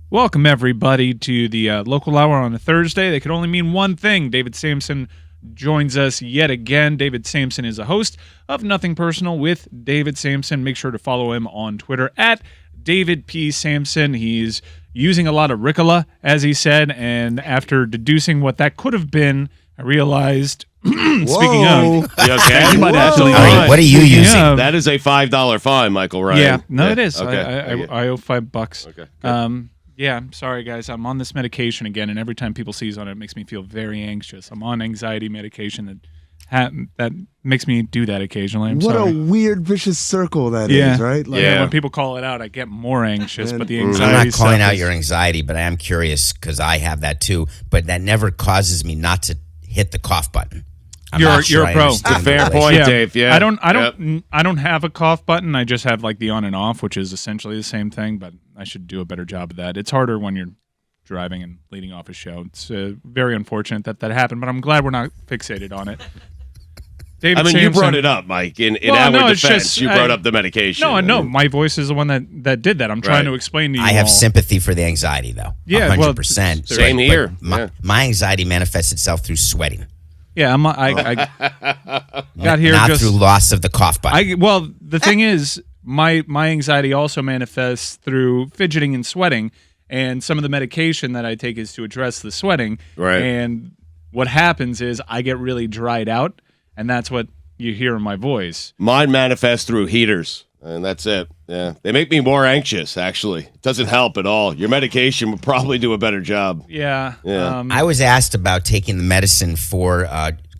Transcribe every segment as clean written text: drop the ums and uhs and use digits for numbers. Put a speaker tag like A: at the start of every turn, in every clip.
A: Welcome, everybody, to the local hour on a Thursday. They could only mean one thing. David Samson joins us yet again. David Samson is a host of Nothing Personal with David Samson. Make sure to follow him on Twitter at David P. Samson. He's using a lot of Ricola, as he said, and after deducing what that could have been, I realized, speaking of,
B: You okay?
A: you might actually
C: What are you using?
B: That is a $5 fine, Michael, right?
A: Yeah, no, it is.
B: Okay.
A: I owe $5.
B: Okay. Good.
A: Yeah, I'm sorry, guys. I'm on this medication again, and every time people seize on it, it makes me feel very anxious. I'm on anxiety medication that makes me do that occasionally. I'm
D: what
A: sorry.
D: a weird, vicious circle that is, right? Like,
B: Yeah.
A: When people call it out, I get more anxious, but the
C: I'm
A: anxiety
C: not calling
A: stuff
C: out
A: is-
C: your anxiety, but I am curious because I have that too. But that never causes me not to hit the cough button. I'm
A: You're-
C: not sure
A: you're a
C: I
A: pro.
C: understand
B: It's a fair
C: the
B: point.
C: relationship.
B: Dave, yeah.
A: I don't have a cough button. I just have like the on and off, which is essentially the same thing, but I should do a better job of that. It's harder when you're driving and leading off a show. It's very unfortunate that happened, but I'm glad we're not fixated on it. David
B: I mean, you
A: Samson-
B: brought it up, Mike. In
A: Well,
B: our
A: no, it's
B: defense,
A: just-
B: you brought up the medication.
A: No, I know. My voice is the one that did that. I'm trying
B: Right.
A: to explain to you
C: I have
A: all.
C: sympathy for the anxiety, though.
A: Yeah, well,
C: 100%.
B: Same here.
C: But my anxiety manifests itself through sweating,
A: Yeah, I got here
C: not
A: just
C: through loss of the cough button.
A: well, the thing is, my anxiety also manifests through fidgeting and sweating, and some of the medication that I take is to address the sweating.
B: Right.
A: And what happens is I get really dried out, and that's what you hear in my voice.
B: Mine manifests through heaters, and that's it. Yeah, they make me more anxious. Actually, it doesn't help at all. Your medication would probably do a better job.
A: Yeah.
B: Yeah.
C: I was asked about taking the medicine for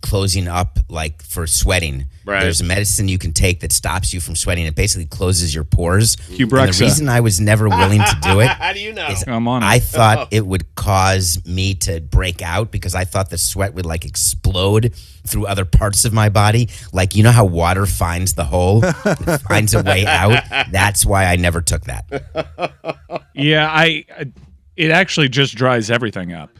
C: closing up, like for sweating.
B: Right.
C: There's a medicine you can take that stops you from sweating. It basically closes your pores.
A: Qbrexza.
C: And the reason I was never willing to do it
B: How do you know?
C: is
A: I'm on it.
C: I thought it would cause me to break out because I thought the sweat would like explode through other parts of my body. Like, you know how water finds the hole? It finds a way out. That's why I never took that.
A: Yeah, it actually just dries everything up.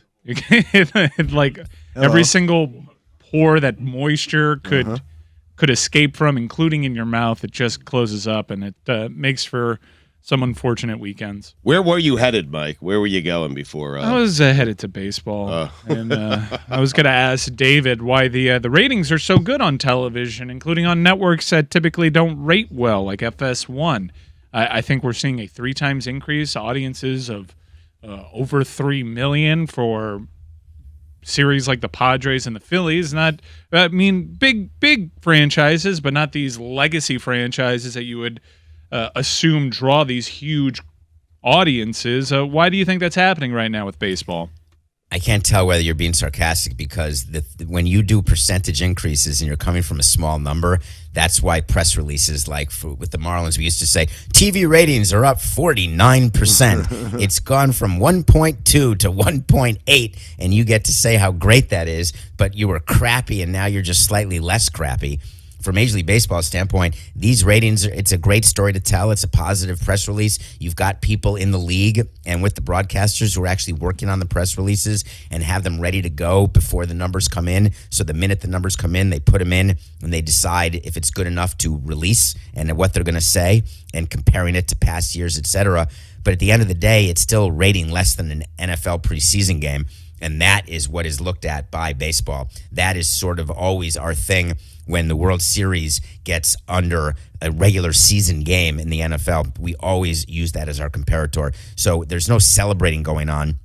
A: Like every single pore that moisture could escape from, including in your mouth, it just closes up, and it makes for some unfortunate weekends.
B: Where were you headed, Mike? Where were you going before?
A: I was headed to baseball, and I was going to ask David why the ratings are so good on television, including on networks that typically don't rate well, like FS1. I think we're seeing a 3 times increase, audiences of over 3 million for series like the Padres and the Phillies. Not, I mean, big franchises, but not these legacy franchises that you would assume draw these huge audiences. Why do you think that's happening right now with baseball?
C: I can't tell whether you're being sarcastic because when you do percentage increases and you're coming from a small number, that's why press releases like with the Marlins, we used to say TV ratings are up 49%. It's gone from 1.2 to 1.8, and you get to say how great that is, but you were crappy and now you're just slightly less crappy. From Major League Baseball's standpoint, these ratings, it's a great story to tell. It's a positive press release. You've got people in the league and with the broadcasters who are actually working on the press releases and have them ready to go before the numbers come in. So the minute the numbers come in, they put them in and they decide if it's good enough to release and what they're going to say and comparing it to past years, etc. But at the end of the day, it's still rating less than an NFL preseason game. And that is what is looked at by baseball. That is sort of always our thing when the World Series gets under a regular season game in the NFL. We always use that as our comparator. So there's no celebrating going on.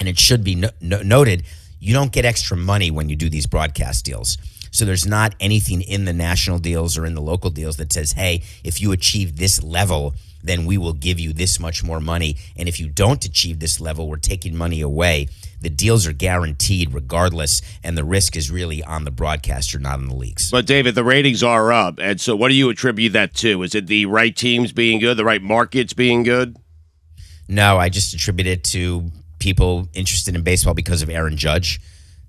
C: And it should be noted, you don't get extra money when you do these broadcast deals. So there's not anything in the national deals or in the local deals that says, hey, if you achieve this level, then we will give you this much more money. And if you don't achieve this level, we're taking money away. The deals are guaranteed regardless, and the risk is really on the broadcaster, not on the leagues.
B: But, David, the ratings are up. And so what do you attribute that to? Is it the right teams being good, the right markets being good?
C: No, I just attribute it to people interested in baseball because of Aaron Judge.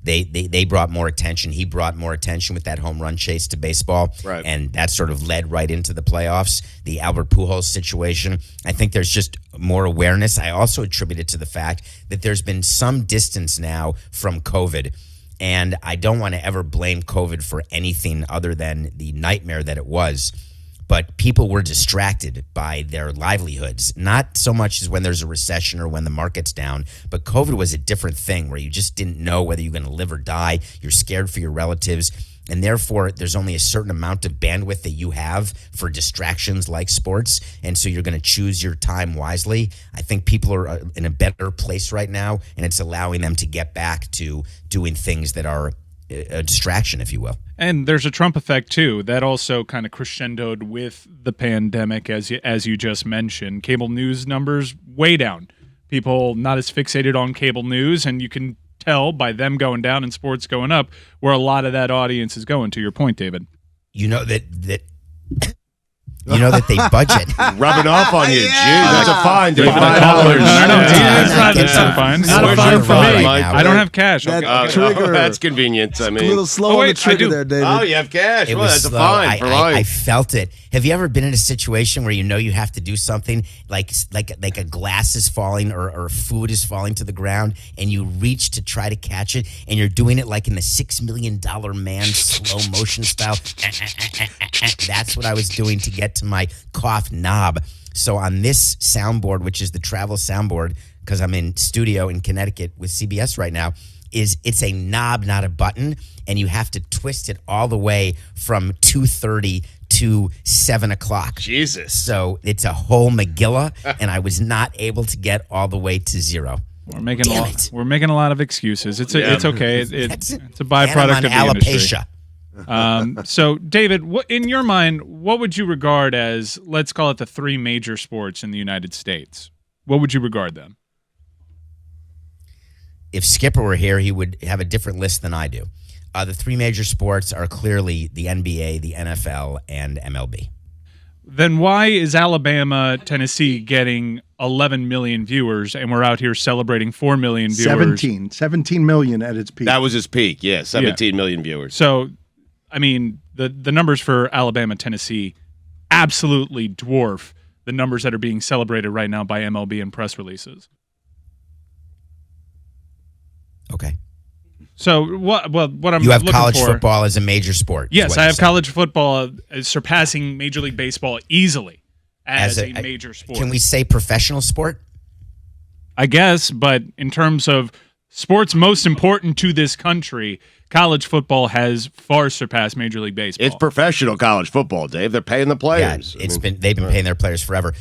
C: They brought more attention. He brought more attention with that home run chase to baseball.
B: Right.
C: And that sort of led right into the playoffs. The Albert Pujols situation, I think there's just more awareness. I also attribute it to the fact that there's been some distance now from COVID. And I don't want to ever blame COVID for anything other than the nightmare that it was. but people were distracted by their livelihoods, not so much as when there's a recession or when the market's down, but COVID was a different thing where you just didn't know whether you're going to live or die. You're scared for your relatives, and therefore there's only a certain amount of bandwidth that you have for distractions like sports, and so you're going to choose your time wisely. I think people are in a better place right now, and it's allowing them to get back to doing things that are a distraction, if you will.
A: And there's a Trump effect too that also kind of crescendoed with the pandemic, as you just mentioned. Cable news numbers way down. People not as fixated on cable news, and you can tell by them going down and sports going up where a lot of that audience is going. To your point, David.
C: You know that you know that they budget.
B: Rubbing off on you. Jeez, that's a fine, David.
A: It's not a fine for me. I don't have cash.
B: That's convenient. I mean,
D: a little slow on the trigger there, David.
B: Oh, you have cash.
C: It
B: Well,
C: was
B: that's
C: slow.
B: a fine for life.
C: I felt it. Have you ever been in a situation where you know you have to do something like a glass is falling or food is falling to the ground, and you reach to try to catch it, and you're doing it like in the $6 Million Man slow motion style? That's what I was doing to get to my cough knob. So on this soundboard, which is the travel soundboard, because I'm in studio in Connecticut with CBS right now, it's a knob, not a button, and you have to twist it all the way from 2:30 to 7 o'clock.
B: Jesus.
C: So it's a whole Megillah, and I was not able to get all the way to 0.
A: We're making a lot of excuses. It's okay. It's a byproduct
C: and I'm
A: of the
C: on
A: industry.
C: alopecia.
A: So, David, in your mind, what would you regard as, let's call it the 3 major sports in the United States? What would you regard them?
C: If Skipper were here, he would have a different list than I do. The 3 major sports are clearly the NBA, the NFL, and MLB.
A: Then why is Alabama, Tennessee getting 11 million viewers, and we're out here celebrating 4 million viewers?
E: 17 million at its peak.
B: That was his peak, 17 million viewers.
A: So, I mean, the numbers for Alabama, Tennessee absolutely dwarf the numbers that are being celebrated right now by MLB and press releases.
C: Okay.
A: So what I'm
C: You have
A: looking
C: college
A: for,
C: football as a major sport. is
A: Yes,
C: what
A: I
C: you're
A: have
C: saying.
A: college football surpassing Major League Baseball easily as a major sport.
C: Can we say professional sport?
A: I guess, but in terms of sports most important to this country, college football has far surpassed Major League Baseball.
B: It's professional college football, Dave. They're paying the players.
C: Yeah, they've been paying their players forever.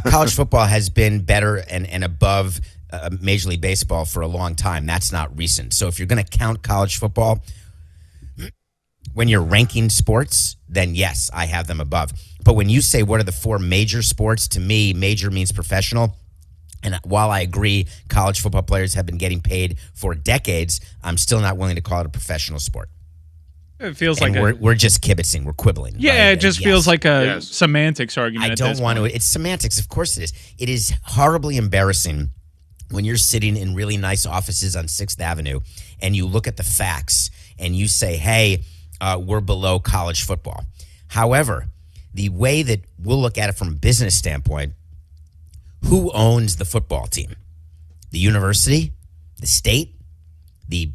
C: College football has been better and above Major League Baseball for a long time. That's not recent. So if you're going to count college football, when you're ranking sports, then yes, I have them above. But when you say what are the 4 major sports, to me, major means professional. And while I agree college football players have been getting paid for decades, I'm still not willing to call it a professional sport.
A: It feels
C: And
A: like
C: we're just kibitzing. We're quibbling.
A: Yeah,
C: right?
A: it just feels like a semantics argument.
C: I don't want to. It's semantics. Of course it is. It is horribly embarrassing when you're sitting in really nice offices on 6th Avenue and you look at the facts and you say, hey, we're below college football. However, the way that we'll look at it from a business standpoint, who owns the football team? The university? The state? The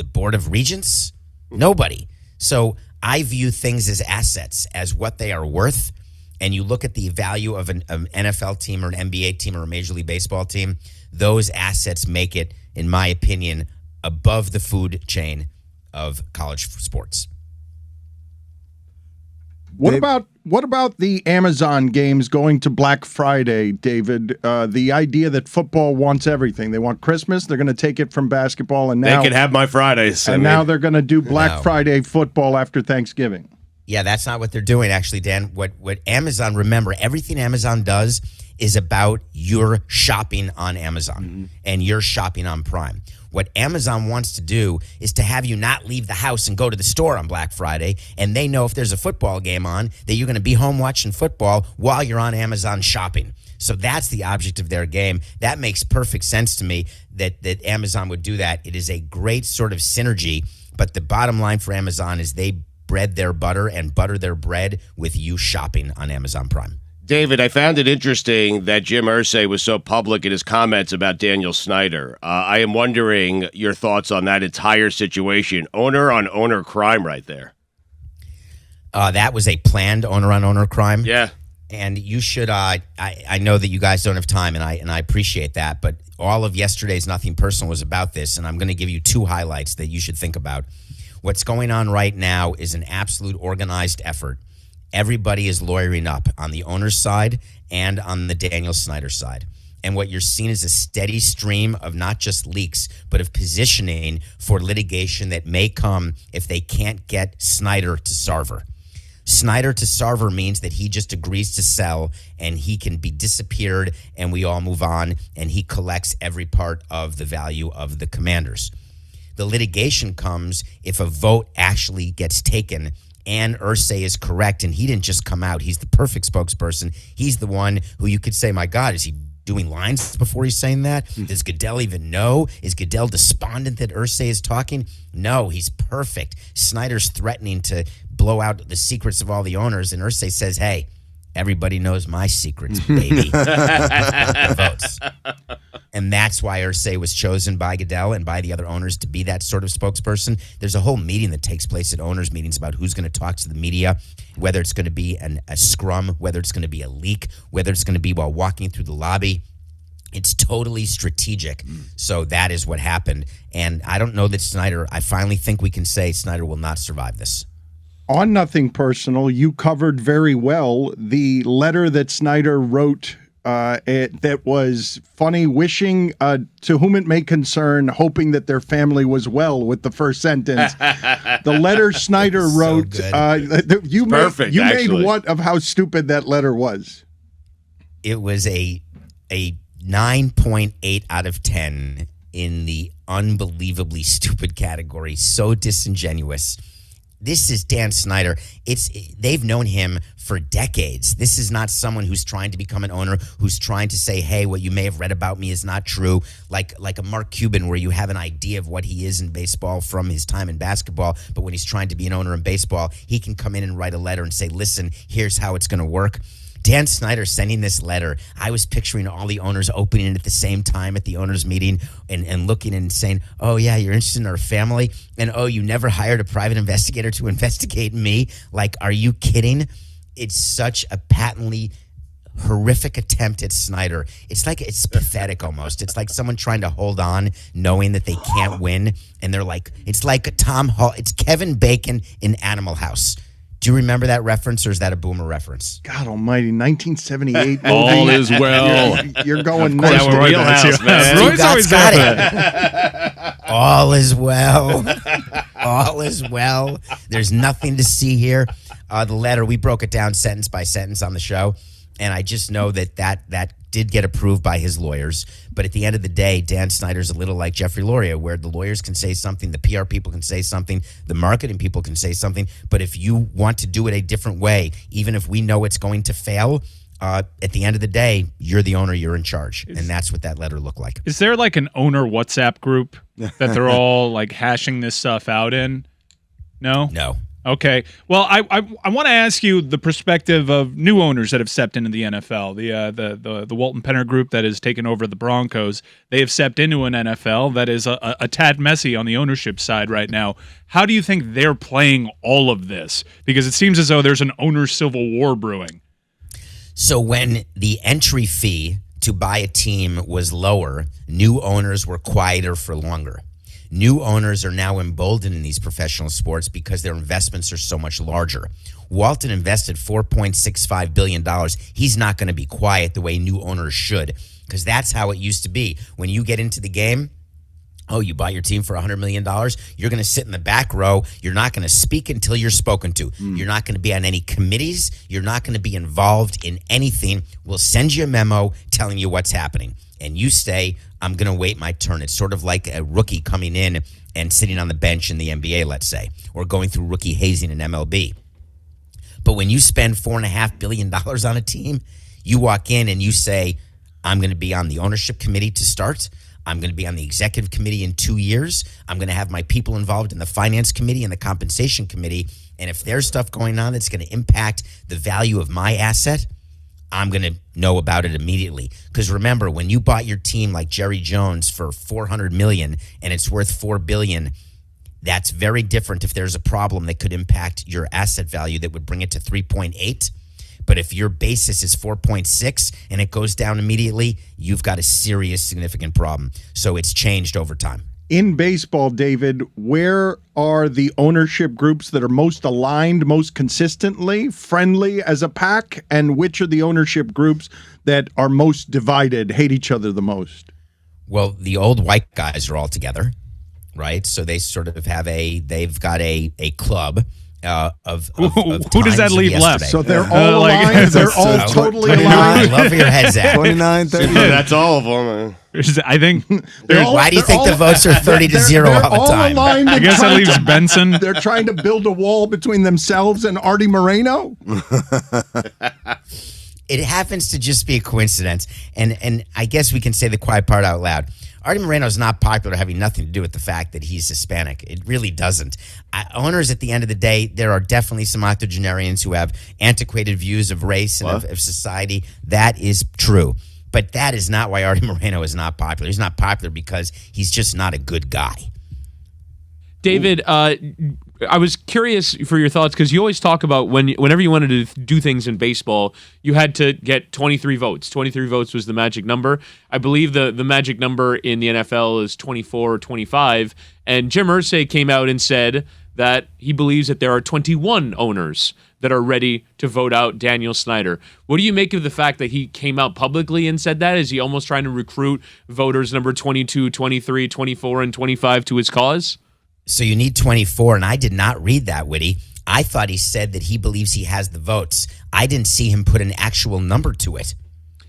C: Board of Regents? Nobody. So I view things as assets, as what they are worth. And you look at the value of an NFL team or an NBA team or a Major League Baseball team, those assets make it, in my opinion, above the food chain of college sports.
E: What about the Amazon games going to Black Friday, David? The idea that football wants everything. They want Christmas. They're going to take it from basketball, and now
B: they can have my Fridays.
E: Now they're going to do Black Friday football after Thanksgiving.
C: Yeah, that's not what they're doing, actually, Dan. What Amazon, remember, everything Amazon does is about your shopping on Amazon and your shopping on Prime. What Amazon wants to do is to have you not leave the house and go to the store on Black Friday, and they know if there's a football game on that you're going to be home watching football while you're on Amazon shopping. So that's the object of their game. That makes perfect sense to me that Amazon would do that. It is a great sort of synergy, but the bottom line for Amazon is they bread their butter and butter their bread with you shopping on Amazon Prime.
B: David, I found it interesting that Jim Irsay was so public in his comments about Daniel Snyder. I am wondering your thoughts on that entire situation. Owner on owner crime right there.
C: That was a planned owner-on-owner crime.
B: Yeah.
C: And you should. I know that you guys don't have time, and I appreciate that. But all of yesterday's Nothing Personal was about this, and I'm going to give you 2 highlights that you should think about. What's going on right now is an absolute organized effort. Everybody is lawyering up on the owner's side and on the Daniel Snyder side. And what you're seeing is a steady stream of not just leaks, but of positioning for litigation that may come if they can't get Snyder to Sarver. Snyder to Sarver means that he just agrees to sell and he can be disappeared and we all move on and he collects every part of the value of the Commanders. The litigation comes if a vote actually gets taken and Irsay is correct and he didn't just come out. He's the perfect spokesperson. He's the one who you could say, my God, is he doing lines before he's saying that? Does Goodell even know? Is Goodell despondent that Irsay is talking? No, he's perfect. Snyder's threatening to blow out the secrets of all the owners, and Irsay says, hey, everybody knows my secrets, baby. Votes. And that's why Irsay was chosen by Goodell and by the other owners to be that sort of spokesperson. There's a whole meeting that takes place at owners' meetings about who's going to talk to the media, whether it's going to be a scrum, whether it's going to be a leak, whether it's going to be while walking through the lobby. It's totally strategic. So that is what happened. And I don't know that Snyder, I finally think we can say Snyder will not survive this.
E: On Nothing Personal, you covered very well the letter that Snyder wrote that was funny, wishing to whom it may concern, hoping that their family was well with the first sentence. The letter Snyder wrote, you made what of how stupid that letter was?
C: It was a 9.8 out of 10 in the unbelievably stupid category. So disingenuous. This is Dan Snyder. They've known him for decades. This is not someone who's trying to become an owner, who's trying to say, hey, what you may have read about me is not true, like a Mark Cuban where you have an idea of what he is in baseball from his time in basketball, but when he's trying to be an owner in baseball, he can come in and write a letter and say, listen, here's how it's going to work. Dan Snyder sending this letter, I was picturing all the owners opening it at the same time at the owners meeting and looking and saying, oh, yeah, you're interested in our family? And, oh, you never hired a private investigator to investigate me? Like, are you kidding? It's such a patently horrific attempt at Snyder. It's pathetic almost. It's like someone trying to hold on knowing that they can't win. And they're like, it's like it's Kevin Bacon in Animal House. Do you remember that reference, or is that a boomer reference?
E: God almighty, 1978 movie.
B: All is well.
E: You're going nuts.
B: That's Roy Wheelhouse, man.
A: Roy's always
C: got it. All is well. All is well. There's nothing to see here. The letter, we broke it down sentence by sentence on the show, and I just know that did get approved by his lawyers. But at the end of the day, Dan Snyder's a little like Jeffrey Loria, where the lawyers can say something, the PR people can say something, the marketing people can say something. But if you want to do it a different way, even if we know it's going to fail, at the end of the day, you're the owner, you're in charge. And that's what that letter looked like.
A: Is there like an owner WhatsApp group that they're all like hashing this stuff out in? No?
C: No.
A: Okay. Well, I want to ask you the perspective of new owners that have stepped into the NFL. The Walton Penner group that has taken over the Broncos. They have stepped into an NFL that is a tad messy on the ownership side right now. How do you think they're playing all of this? Because it seems as though there's an owner civil war brewing.
C: So when the entry fee to buy a team was lower, new owners were quieter for longer. New owners are now emboldened in these professional sports because their investments are so much larger. Walton invested $4.65 billion. He's not going to be quiet the way new owners should, because that's how it used to be. When you get into the game, oh, you bought your team for $100 million, you're going to sit in the back row. You're not going to speak until you're spoken to. You're not going to be on any committees. You're not going to be involved in anything. We'll send you a memo telling you what's happening. And you say, I'm going to wait my turn. It's sort of like a rookie coming in and sitting on the bench in the NBA, let's say, or going through rookie hazing in MLB. But when you spend $4.5 billion on a team, you walk in and you say, I'm going to be on the ownership committee to start. I'm going to be on the executive committee in 2 years. I'm going to have my people involved in the finance committee and the compensation committee. And if there's stuff going on that's going to impact the value of my asset, I'm going to know about it immediately. Because remember, when you bought your team like Jerry Jones for $400 million and it's worth $4 billion, That's very different if there's a problem that could impact your asset value that would bring it to 3.8. But if your basis is 4.6 and it goes down immediately, you've got a serious, significant problem. So it's changed over time.
E: In baseball, David, where are the ownership groups that are most aligned, most consistently, friendly as a pack? And which are the ownership groups that are most divided, hate each other the most?
C: Well, the old white guys are all together, right? So they sort of have they've got a club of
A: who does that leave left?
E: So they're all aligned. They're all totally aligned.
C: I love where your head's at.
D: 29, 30.
B: That's all of them.
A: I think.
C: Why do you think the votes are 30-0 all the time?
A: I guess that leaves Benson.
E: They're trying to build a wall between themselves and Artie Moreno.
C: It happens to just be a coincidence, and I guess we can say the quiet part out loud. Artie Moreno is not popular, having nothing to do with the fact that he's Hispanic. It really doesn't. Owners, at the end of the day, there are definitely some octogenarians who have antiquated views of race and of society. That is true. But that is not why Artie Moreno is not popular. He's not popular because he's just not a good guy.
F: David, I was curious for your thoughts because you always talk about whenever you wanted to do things in baseball, you had to get 23 votes. 23 votes was the magic number. I believe the magic number in the NFL is 24 or 25. And Jim Irsay came out and said that he believes that there are 21 owners that are ready to vote out Daniel Snyder. What do you make of the fact that he came out publicly and said that? Is he almost trying to recruit voters number 22, 23, 24, and 25 to his cause?
C: So you need 24, and I did not read that, Whitty. I thought he said that he believes he has the votes. I didn't see him put an actual number to it.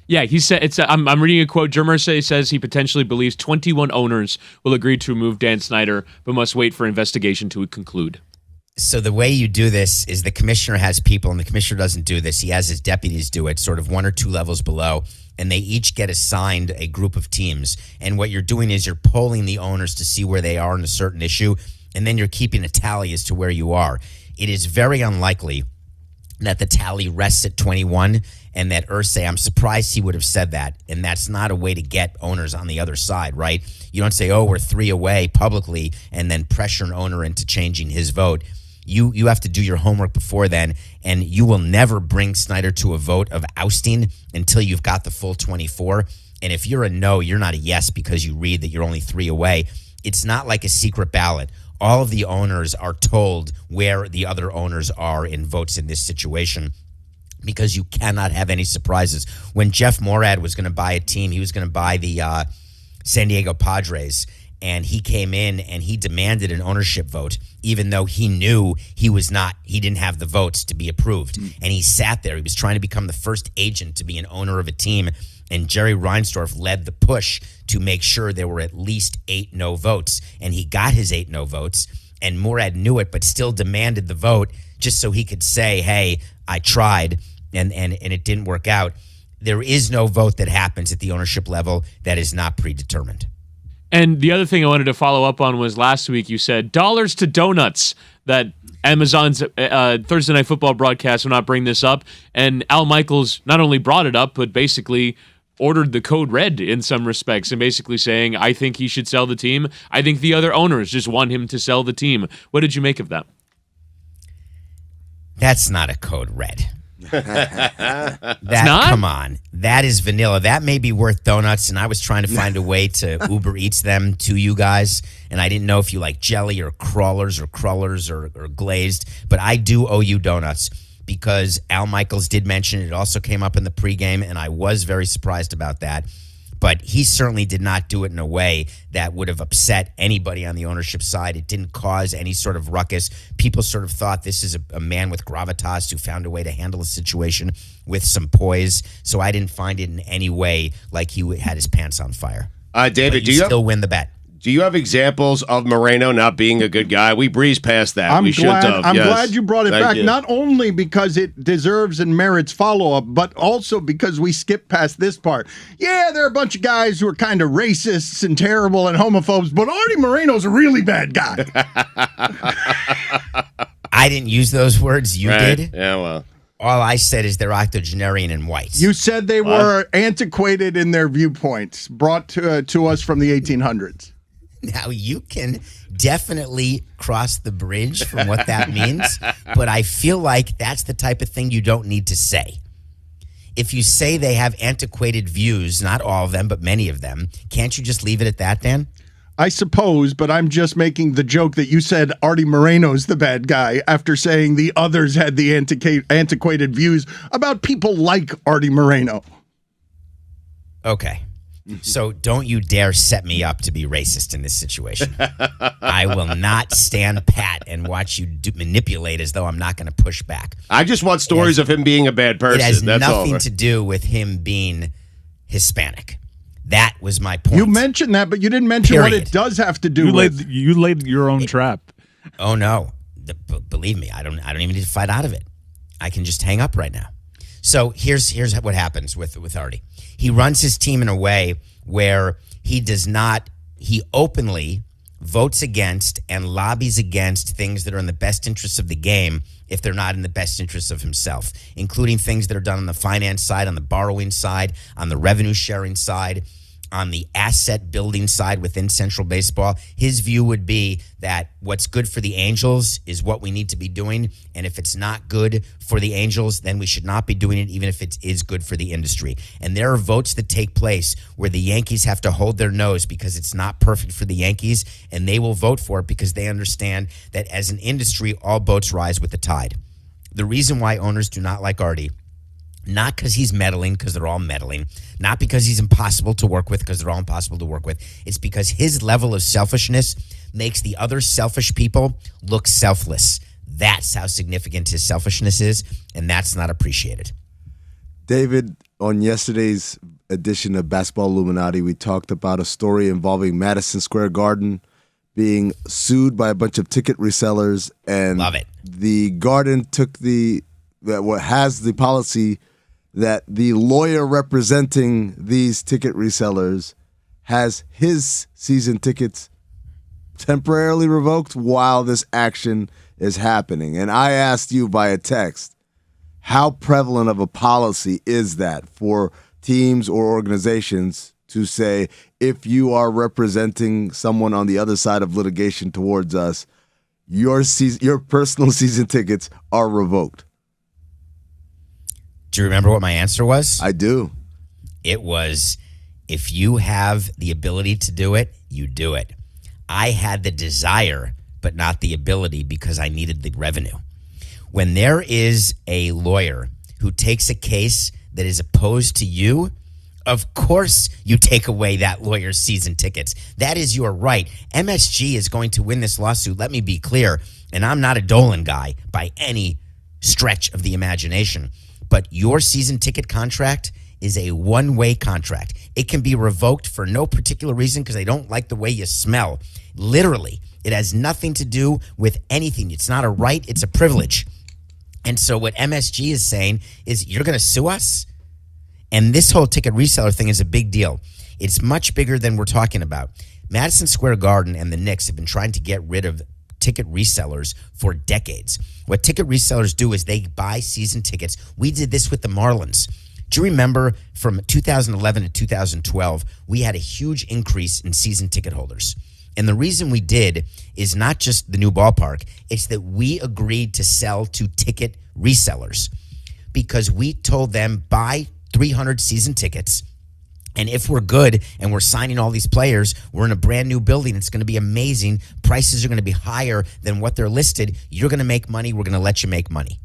F: Yeah, he said I'm reading a quote. Jim Irsay says he potentially believes 21 owners will agree to remove Dan Snyder, but must wait for investigation to conclude.
C: So the way you do this is the commissioner has people, and the commissioner doesn't do this. He has his deputies do it, sort of one or two levels below, and they each get assigned a group of teams. And what you're doing is you're polling the owners to see where they are on a certain issue, and then you're keeping a tally as to where you are. It is very unlikely that the tally rests at 21 and that Irsay, I'm surprised he would have said that, and that's not a way to get owners on the other side, right? You don't say, oh, we're 3 away publicly and then pressure an owner into changing his vote. You have to do your homework before then, and you will never bring Snyder to a vote of ousting until you've got the full 24. And if you're a no, you're not a yes because you read that you're only 3 away. It's not like a secret ballot. All of the owners are told where the other owners are in votes in this situation because you cannot have any surprises. When Jeff Morad was going to buy a team, he was going to buy the San Diego Padres, and he came in and he demanded an ownership vote, even though he knew he didn't have the votes to be approved. And he sat there. He was trying to become the first agent to be an owner of a team. And Jerry Reinsdorf led the push to make sure there were at least 8 no votes. And he got his 8 no votes. And Morad knew it, but still demanded the vote just so he could say, hey, I tried and it didn't work out. There is no vote that happens at the ownership level that is not predetermined.
F: And the other thing I wanted to follow up on was last week you said dollars to donuts, that Amazon's Thursday Night Football broadcast will not bring this up. And Al Michaels not only brought it up, but basically ordered the code red in some respects and basically saying, I think he should sell the team. I think the other owners just want him to sell the team. What did you make of that?
C: That's not a code red.
F: Not?
C: Come on. That is vanilla. That may be worth donuts, and I was trying to find a way to Uber Eats them to you guys, and I didn't know if you like jelly or crullers or glazed, but I do owe you donuts because Al Michaels did mention it. It also came up in the pregame, and I was very surprised about that. But he certainly did not do it in a way that would have upset anybody on the ownership side. It didn't cause any sort of ruckus. People sort of thought this is a man with gravitas who found a way to handle a situation with some poise. So I didn't find it in any way like he had his pants on fire.
B: David,
C: do you still win the bet?
B: Do you have examples of Moreno not being a good guy? We breezed past that.
E: I'm
B: Yes.
E: glad you brought it
B: Thank
E: back,
B: you.
E: not only because it deserves and merits follow-up, but also because we skipped past this part. Yeah, there are a bunch of guys who are kind of racists and terrible and homophobes, but Artie Moreno's a really bad guy.
C: I didn't use those words. You did?
B: Yeah, well.
C: All I said is they're octogenarian and white.
E: You said they were antiquated in their viewpoints, brought to us from the 1800s.
C: Now, you can definitely cross the bridge from what that means, but I feel like that's the type of thing you don't need to say. If you say they have antiquated views, not all of them, but many of them, can't you just leave it at that, Dan?
E: I suppose, but I'm just making the joke that you said Artie Moreno's the bad guy after saying the others had the antiquated views about people like Artie Moreno.
C: Okay. So don't you dare set me up to be racist in this situation. I will not stand pat and watch you manipulate as though I'm not going to push back.
B: I just want stories of him being a bad person.
C: It has
B: That's
C: nothing
B: all.
C: to do with him being Hispanic. That was my point.
E: You mentioned that, but you didn't mention what it does have to do with.
A: You laid your own trap.
C: Oh no! Believe me, I don't even need to fight out of it. I can just hang up right now. So here's what happens with Artie. He runs his team in a way where he openly votes against and lobbies against things that are in the best interests of the game if they're not in the best interests of himself, including things that are done on the finance side, on the borrowing side, on the revenue sharing side, on the asset building side within Central Baseball. His view would be that what's good for the Angels is what we need to be doing. And if it's not good for the Angels, then we should not be doing it, even if it is good for the industry. And there are votes that take place where the Yankees have to hold their nose because it's not perfect for the Yankees, and they will vote for it because they understand that as an industry, all boats rise with the tide. The reason why owners do not like Artie, not because he's meddling, because they're all meddling, not because he's impossible to work with, because they're all impossible to work with. It's because his level of selfishness makes the other selfish people look selfless. That's how significant his selfishness is, and that's not appreciated.
D: David, on yesterday's edition of Basketball Illuminati, we talked about a story involving Madison Square Garden being sued by a bunch of ticket resellers, and
C: Love it.
D: The Garden took has the policy that the lawyer representing these ticket resellers has his season tickets temporarily revoked while this action is happening. And I asked you via text, how prevalent of a policy is that for teams or organizations to say, if you are representing someone on the other side of litigation towards us, your personal season tickets are revoked?
C: Do you remember what my answer was?
D: I do.
C: It was, if you have the ability to do it, you do it. I had the desire, but not the ability, because I needed the revenue. When there is a lawyer who takes a case that is opposed to you, of course you take away that lawyer's season tickets. That is your right. MSG is going to win this lawsuit, let me be clear, and I'm not a Dolan guy by any stretch of the imagination. But your season ticket contract is a one-way contract. It can be revoked for no particular reason because they don't like the way you smell. Literally, it has nothing to do with anything. It's not a right, it's a privilege. And so what MSG is saying is, you're going to sue us? And this whole ticket reseller thing is a big deal. It's much bigger than we're talking about. Madison Square Garden and the Knicks have been trying to get rid of ticket resellers for decades. What ticket resellers do is they buy season tickets. We did this with the Marlins. Do you remember from 2011 to 2012, we had a huge increase in season ticket holders? And the reason we did is not just the new ballpark, it's that we agreed to sell to ticket resellers because we told them, buy 300 season tickets. And if we're good and we're signing all these players, we're in a brand new building. It's going to be amazing. Prices are going to be higher than what they're listed. You're going to make money. We're going to let you make money.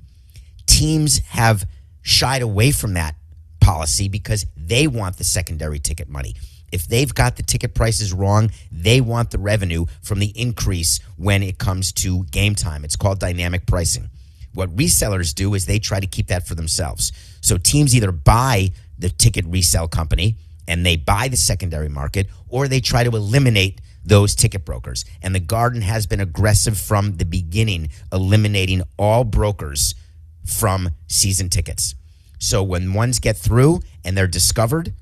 C: Teams have shied away from that policy because they want the secondary ticket money. If they've got the ticket prices wrong, they want the revenue from the increase when it comes to game time. It's called dynamic pricing. What resellers do is they try to keep that for themselves. So teams either buy the ticket resale company and they buy the secondary market, or they try to eliminate those ticket brokers. And the Garden has been aggressive from the beginning, eliminating all brokers from season tickets. So when ones get through and they're discovered,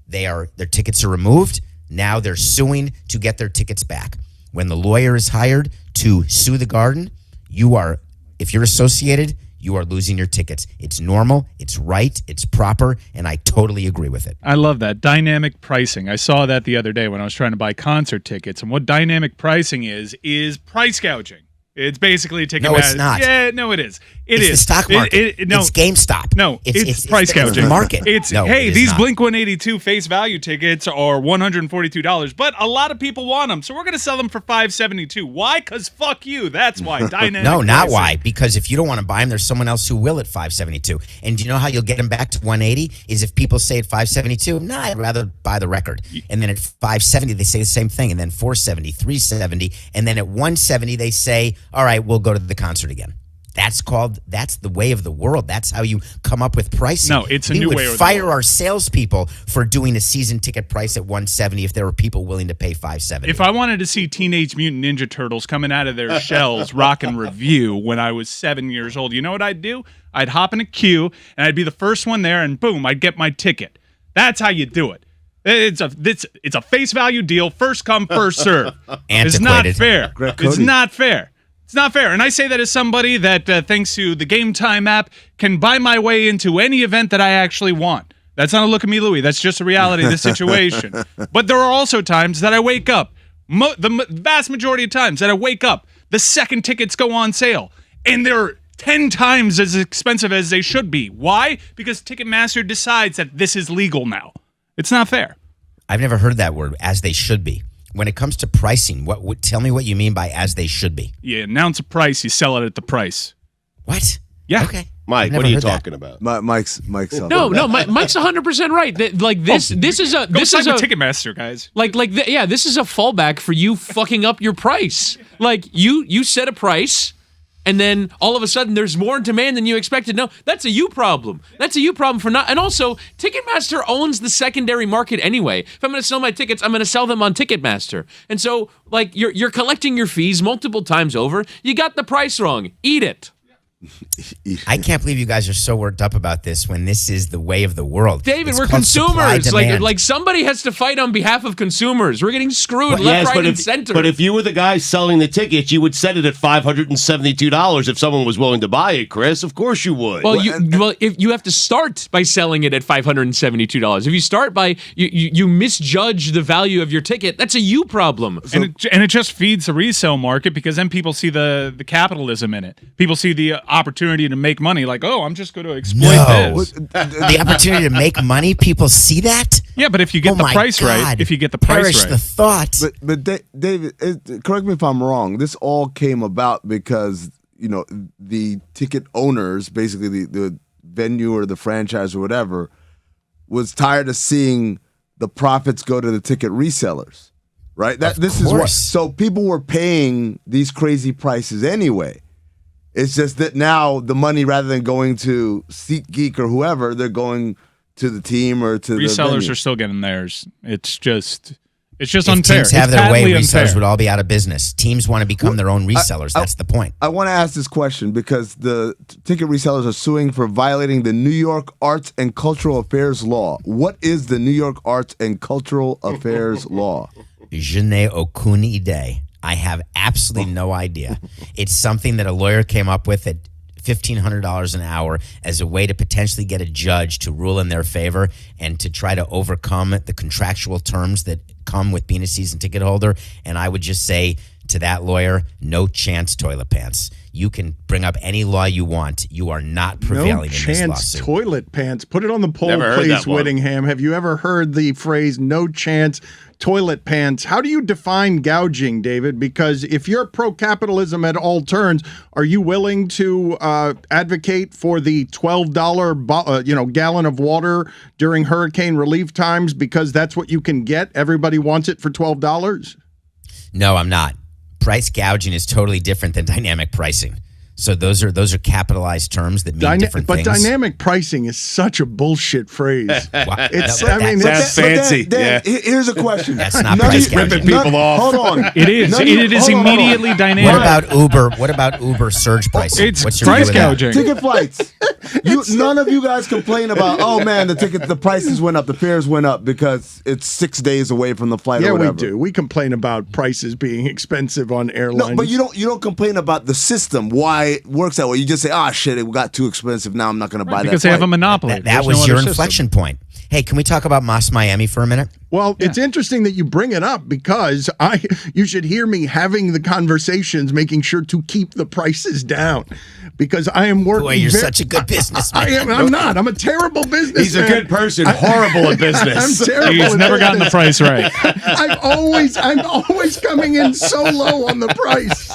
C: their tickets are removed. Now they're suing to get their tickets back. When the lawyer is hired to sue the Garden, if you're associated, you are losing your tickets. It's normal, it's right, it's proper, and I totally agree with it.
A: I love that. Dynamic pricing. I saw that the other day when I was trying to buy concert tickets. And what dynamic pricing is price gouging. It's basically taking.
C: No, it's not.
A: Yeah, no, it is. It's
C: the stock market.
A: No,
C: it's GameStop.
A: No, it's price gouging.
C: The market.
A: It's
C: no,
A: hey,
C: it is
A: these
C: not.
A: Blink 182 face value tickets are $142, but a lot of people want them, so we're going to sell them for $572. Why? Because fuck you. That's why. Dynamic.
C: No, not
A: pricing.
C: why. Because if you don't want to buy them, there's someone else who will at $572. And do you know how you'll get them back to $180? Is if people say at $572, nah, I'd rather buy the record. And then at $570, they say the same thing. And then $470, $370, and then at $170, they say, all right, we'll go to the concert again. That's the way of the world. That's how you come up with pricing.
A: No, it's a new way of the
C: We would fire
A: world.
C: our salespeople for doing a season ticket price at $170 if there were people willing to pay $570.
A: If I wanted to see Teenage Mutant Ninja Turtles coming out of their shells rock and review when I was 7 years old, you know what I'd do? I'd hop in a queue, and I'd be the first one there, and boom, I'd get my ticket. That's how you do it. It's a face value deal, first come, first serve. It's not
C: Antiquated.
A: fair.
D: Greg
A: It's
D: Cote.
A: not fair. It's not fair. And I say that as somebody that, thanks to the Game Time app, can buy my way into any event that I actually want. That's not a look at me, Louie. That's just the reality of the situation. But there are also times that I wake up, the vast majority of times that I wake up, the second tickets go on sale, and they're 10 times as expensive as they should be. Why? Because Ticketmaster decides that this is legal now. It's not fair.
C: I've never heard that word, as they should be. When it comes to pricing, tell me what you mean by as they should be.
A: You announce a price, you sell it at the price.
C: What?
A: Yeah.
C: Okay.
B: Mike,
C: I've never
B: what are you
C: heard that.
B: talking about?
D: Mike's up.
F: No, Mike's 100% right. This is a
A: Go sign with Ticketmaster, guys.
F: This is a fallback for you fucking up your price. Like you set a price, and then all of a sudden there's more demand than you expected. No, that's a you problem. That's a you problem for not. And also, Ticketmaster owns the secondary market anyway. If I'm going to sell my tickets, I'm going to sell them on Ticketmaster. And so, like, you're collecting your fees multiple times over. You got the price wrong. Eat it.
C: I can't believe you guys are so worked up about this when this is the way of the world.
F: David,
C: It's
F: we're
C: called supply
F: consumers.
C: demand.
F: Like somebody has to fight on behalf of consumers. We're getting screwed left, right, and center.
B: But if you were the guy selling the tickets, you would set it at $572 if someone was willing to buy it, Chris. Of course you would.
F: Well, if you have to start by selling it at $572. If you start by you misjudge the value of your ticket, that's a you problem.
A: And it just feeds the resale market because then people see the capitalism in it. People see the opportunity to make money. Like, oh, I'm just going to exploit this.
C: The opportunity to make money, people see that?
A: Yeah, but if you get
C: Oh
A: the
C: my
A: price
C: God.
A: right, if you get the price
C: Perish
A: right,
C: the thought.
D: But David, correct me if I'm wrong. This all came about because the ticket owners, basically the venue or the franchise or whatever, was tired of seeing the profits go to the ticket resellers, right? This is what. So people were paying these crazy prices anyway. It's just that now the money, rather than going to SeatGeek or whoever, they're going to the team or to the
A: resellers
D: venue.
A: are still getting theirs. It's just
C: If
A: unfair.
C: teams have
A: It's
C: their way,
A: patently
C: resellers
A: unfair.
C: would all be out of business. Teams want to become their own resellers. That's the point.
D: I want to ask this question because the ticket resellers are suing for violating the New York Arts and Cultural Affairs law. What is the New York Arts and Cultural Affairs law?
C: Je n'ai aucune idée. I have absolutely no idea. It's something that a lawyer came up with at $1,500 an hour as a way to potentially get a judge to rule in their favor and to try to overcome the contractual terms that come with being a season ticket holder. And I would just say to that lawyer, no chance, toilet pants. You can bring up any law you want. You are not prevailing
E: No
C: in this
E: chance,
C: lawsuit.
E: toilet pants. Put it on the poll,
B: Never heard
E: please,
B: that one.
E: Whittingham. Have you ever heard the phrase "no chance"? Toilet pants. How do you define gouging, David? Because if you're pro-capitalism at all turns, are you willing to advocate for the $12 gallon of water during hurricane relief times because that's what you can get? Everybody wants it for $12.
C: No, I'm not. Price gouging is totally different than dynamic pricing. So those are capitalized terms that mean different
E: but
C: things.
E: dynamic pricing is such a bullshit phrase.
C: Wow.
E: It's.
C: No,
E: I mean,
C: that's-
B: Sounds fancy.
D: Dan,
B: Yeah.
D: here's a question.
C: That's not
D: None of
C: price
D: you-
C: gouging.
B: Ripping people off.
D: Hold on.
A: It is.
D: None of you-
A: It is
D: hold on.
A: immediately dynamic.
C: What about Uber surge pricing?
A: It's
C: What's your
A: price
C: view of that?
A: gouging.
D: Ticket flights. None of you guys complain about, oh man, the prices went up, the fares went up because it's 6 days away from the flight
E: yeah,
D: or
E: we
D: whatever.
E: do. We complain about prices being expensive on airlines.
D: No, but you don't complain about the system, why it works that way. You just say, "Ah, shit, it got too expensive. Now I'm not going to buy that."
A: Because they have a monopoly.
C: That
A: There's
C: was
A: no
C: your
A: other
C: inflection
A: system.
C: point. Hey, can we talk about Moss Miami for a minute?
E: Well, it's interesting that you bring it up because you should hear me having the conversations, making sure to keep the prices down, because I am working.
C: Boy, you're such a good businessman.
E: I'm not. I'm a terrible businessman.
B: He's a good person, horrible at business.
E: I'm terrible.
A: He's
E: at
A: never gotten the
E: business.
A: price right.
E: I'm always coming in so low on the price.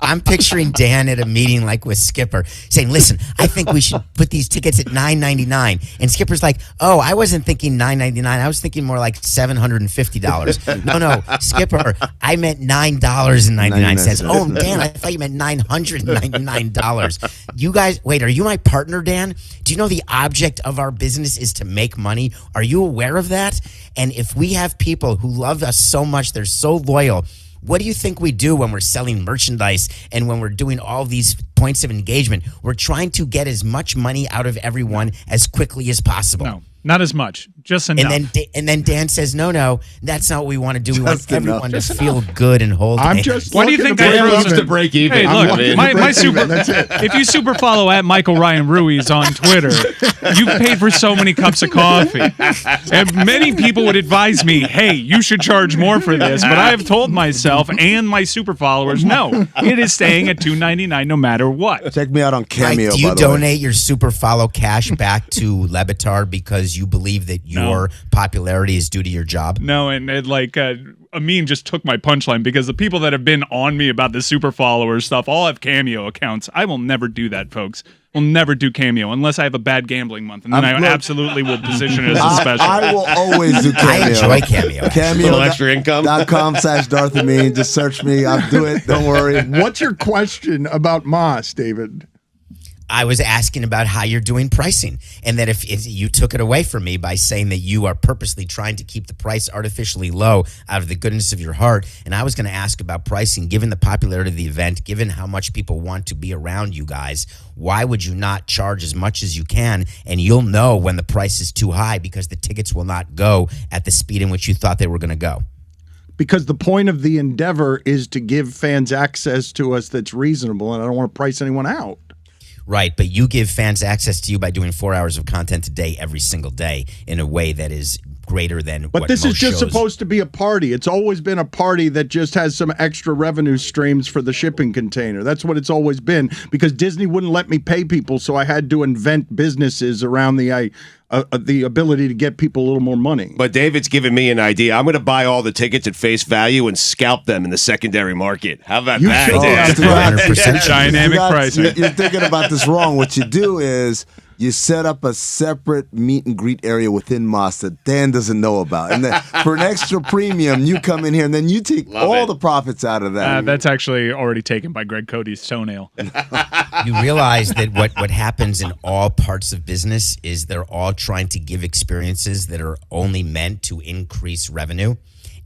C: I'm picturing Dan at a meeting like with Skipper saying, listen, I think we should put these tickets at $9.99. And Skipper's like, oh, I wasn't thinking $9.99. I was thinking more like $750. No, Skipper, I meant $9.99. Oh, Dan, I thought you meant $999. You guys, wait, are you my partner, Dan? Do you know the object of our business is to make money? Are you aware of that? And if we have people who love us so much, they're so loyal, what do you think we do when we're selling merchandise and when we're doing all these points of engagement? We're trying to get as much money out of everyone as quickly as possible.
A: No, not as much. Just enough.
C: And then Dan says, no, that's not what we want to do. We want
D: Just enough.
C: everyone to feel good and whole.
E: I'm just.
A: Why do you
E: looking
A: think
E: to
A: I
E: break
A: threw
B: Just
E: even.
B: to break even.
A: Hey,
B: I
A: look,
B: mean,
A: my super.
E: That's it.
A: If you super follow at Michael Ryan Ruiz on Twitter, you've paid for so many cups of coffee. And many people would advise me, hey, you should charge more for this. But I have told myself and my super followers, no, it is staying at $2.99 no matter what.
D: Check me out on
C: Mike,
D: Cameo.
C: do you
D: by the way.
C: donate your super follow cash back to Le Batard because you believe that your popularity is due to your job?
A: No, and Amin just took my punchline because the people that have been on me about the super followers stuff all have Cameo accounts. I will never do that, folks. We'll never do Cameo unless I have a bad gambling month, and then I absolutely will position it as a special.
D: I will always do Cameo.
C: I enjoy Cameo.
B: little extra income.
D: .com/Darth Amin. Just search me. I'll do it. Don't worry.
E: What's your question about Moss, David?
C: I was asking about how you're doing pricing, and that if you took it away from me by saying that you are purposely trying to keep the price artificially low out of the goodness of your heart. And I was going to ask about pricing, given the popularity of the event, given how much people want to be around you guys. Why would you not charge as much as you can? And you'll know when the price is too high because the tickets will not go at the speed in which you thought they were going to go.
E: Because the point of the endeavor is to give fans access to us that's reasonable, and I don't want to price anyone out.
C: Right, but you give fans access to you by doing 4 hours of content a day every single day in a way that is greater than
E: But
C: what
E: this is
C: most
E: just
C: shows.
E: supposed to be a party. It's always been a party that just has some extra revenue streams for the shipping container. That's what it's always been, because Disney wouldn't let me pay people, so I had to invent businesses around the ability to get people a little more money.
B: But David's giving me an idea. I'm going to buy all the tickets at face value and scalp them in the secondary market. How about that?
E: should.
B: Dan?
E: Oh,
C: 100%.
A: Dynamic
D: You
A: pricing.
D: You're thinking about this wrong. What you do is you set up a separate meet and greet area within Moss that Dan doesn't know about. And then for an extra premium, you come in here and then you take all the profits out of that.
A: That's actually already taken by Greg Cody's toenail.
C: You realize that what happens in all parts of business is they're all trying to give experiences that are only meant to increase revenue.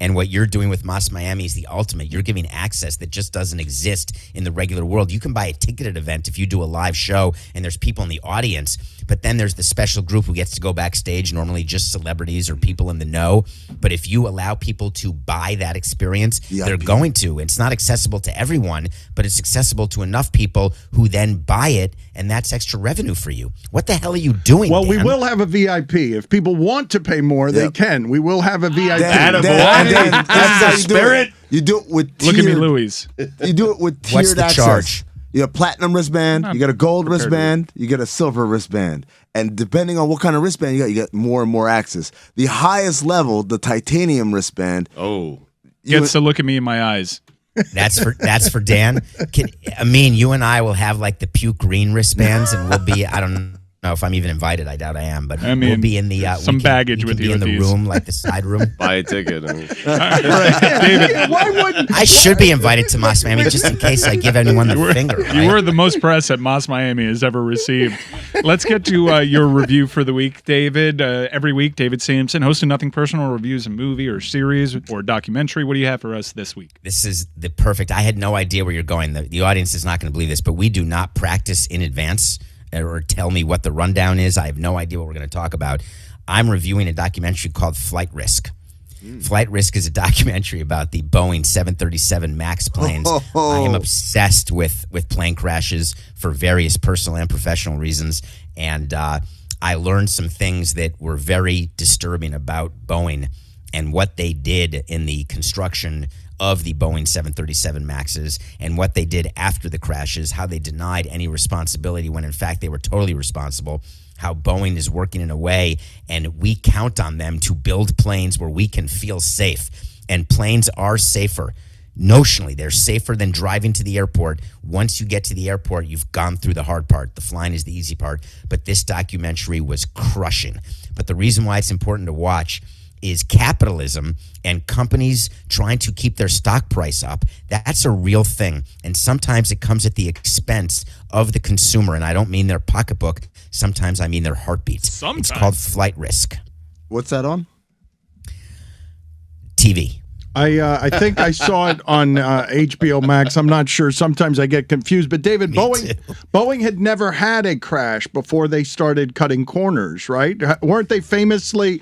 C: And what you're doing with Moss Miami is the ultimate. You're giving access that just doesn't exist in the regular world. You can buy a ticketed event if you do a live show and there's people in the audience, but then there's the special group who gets to go backstage, normally just celebrities or people in the know. But if you allow people to buy that experience, they're going to. It's not accessible to everyone, but it's accessible to enough people who then buy it, and that's extra revenue for you. What the hell are you doing,
E: Well, we
C: Dan?
E: will have a VIP. If people want to pay more, they can. We will have a VIP.
D: That's how you do it. You do it with
A: Look at me,
D: tiered-
A: Louise.
D: You do it with tiered
C: What's the
D: access.
C: charge?
D: You have a platinum wristband, you get a gold wristband, you get a silver wristband. And depending on what kind of wristband you get more and more access. The highest level, the titanium wristband,
B: Oh.
A: Gets to look at me in my eyes.
C: That's for Dan. Amin, you and I will have like the puke green wristbands, and we'll be. I don't know if I'm even invited. I doubt I am, but
A: I mean,
C: we'll be in the
A: some baggage
C: we
A: with
C: can
A: you
C: be in
A: with
C: the
A: these.
C: room, like the side room.
B: Buy a ticket. I mean.
A: David,
E: Why wouldn't?
C: I should be invited to Moss Miami just in case I give anyone the finger.
A: you
C: Right?
A: were the most press that Moss Miami has ever received. Let's get to your review for the week, David. Every week, David Samson hosting Nothing Personal reviews a movie or series or documentary. What do you have for us this week?
C: This is the perfect. I had no idea where you're going. The audience is not going to believe this, but we do not practice in advance or tell me what the rundown is. I have no idea what we're going to talk about. I'm reviewing a documentary called Flight Risk. Flight Risk is a documentary about the Boeing 737 MAX planes. I am obsessed with plane crashes for various personal and professional reasons, and I learned some things that were very disturbing about Boeing and what they did in the construction of the Boeing 737 MAXs and what they did after the crashes, how they denied any responsibility when in fact they were totally responsible, how Boeing is working in a way and we count on them to build planes where we can feel safe. And planes are safer. Notionally, they're safer than driving to the airport. Once you get to the airport, you've gone through the hard part. The flying is the easy part. But this documentary was crushing. But the reason why it's important to watch is capitalism and companies trying to keep their stock price up. That's a real thing. And sometimes it comes at the expense of the consumer. And I don't mean their pocketbook. Sometimes I mean their heartbeat.
A: Sometimes.
C: It's called Flight Risk.
D: What's that on?
C: TV.
E: I think I saw it on HBO Max. I'm not sure. Sometimes I get confused. But David, Boeing had never had a crash before they started cutting corners, right? Weren't they famously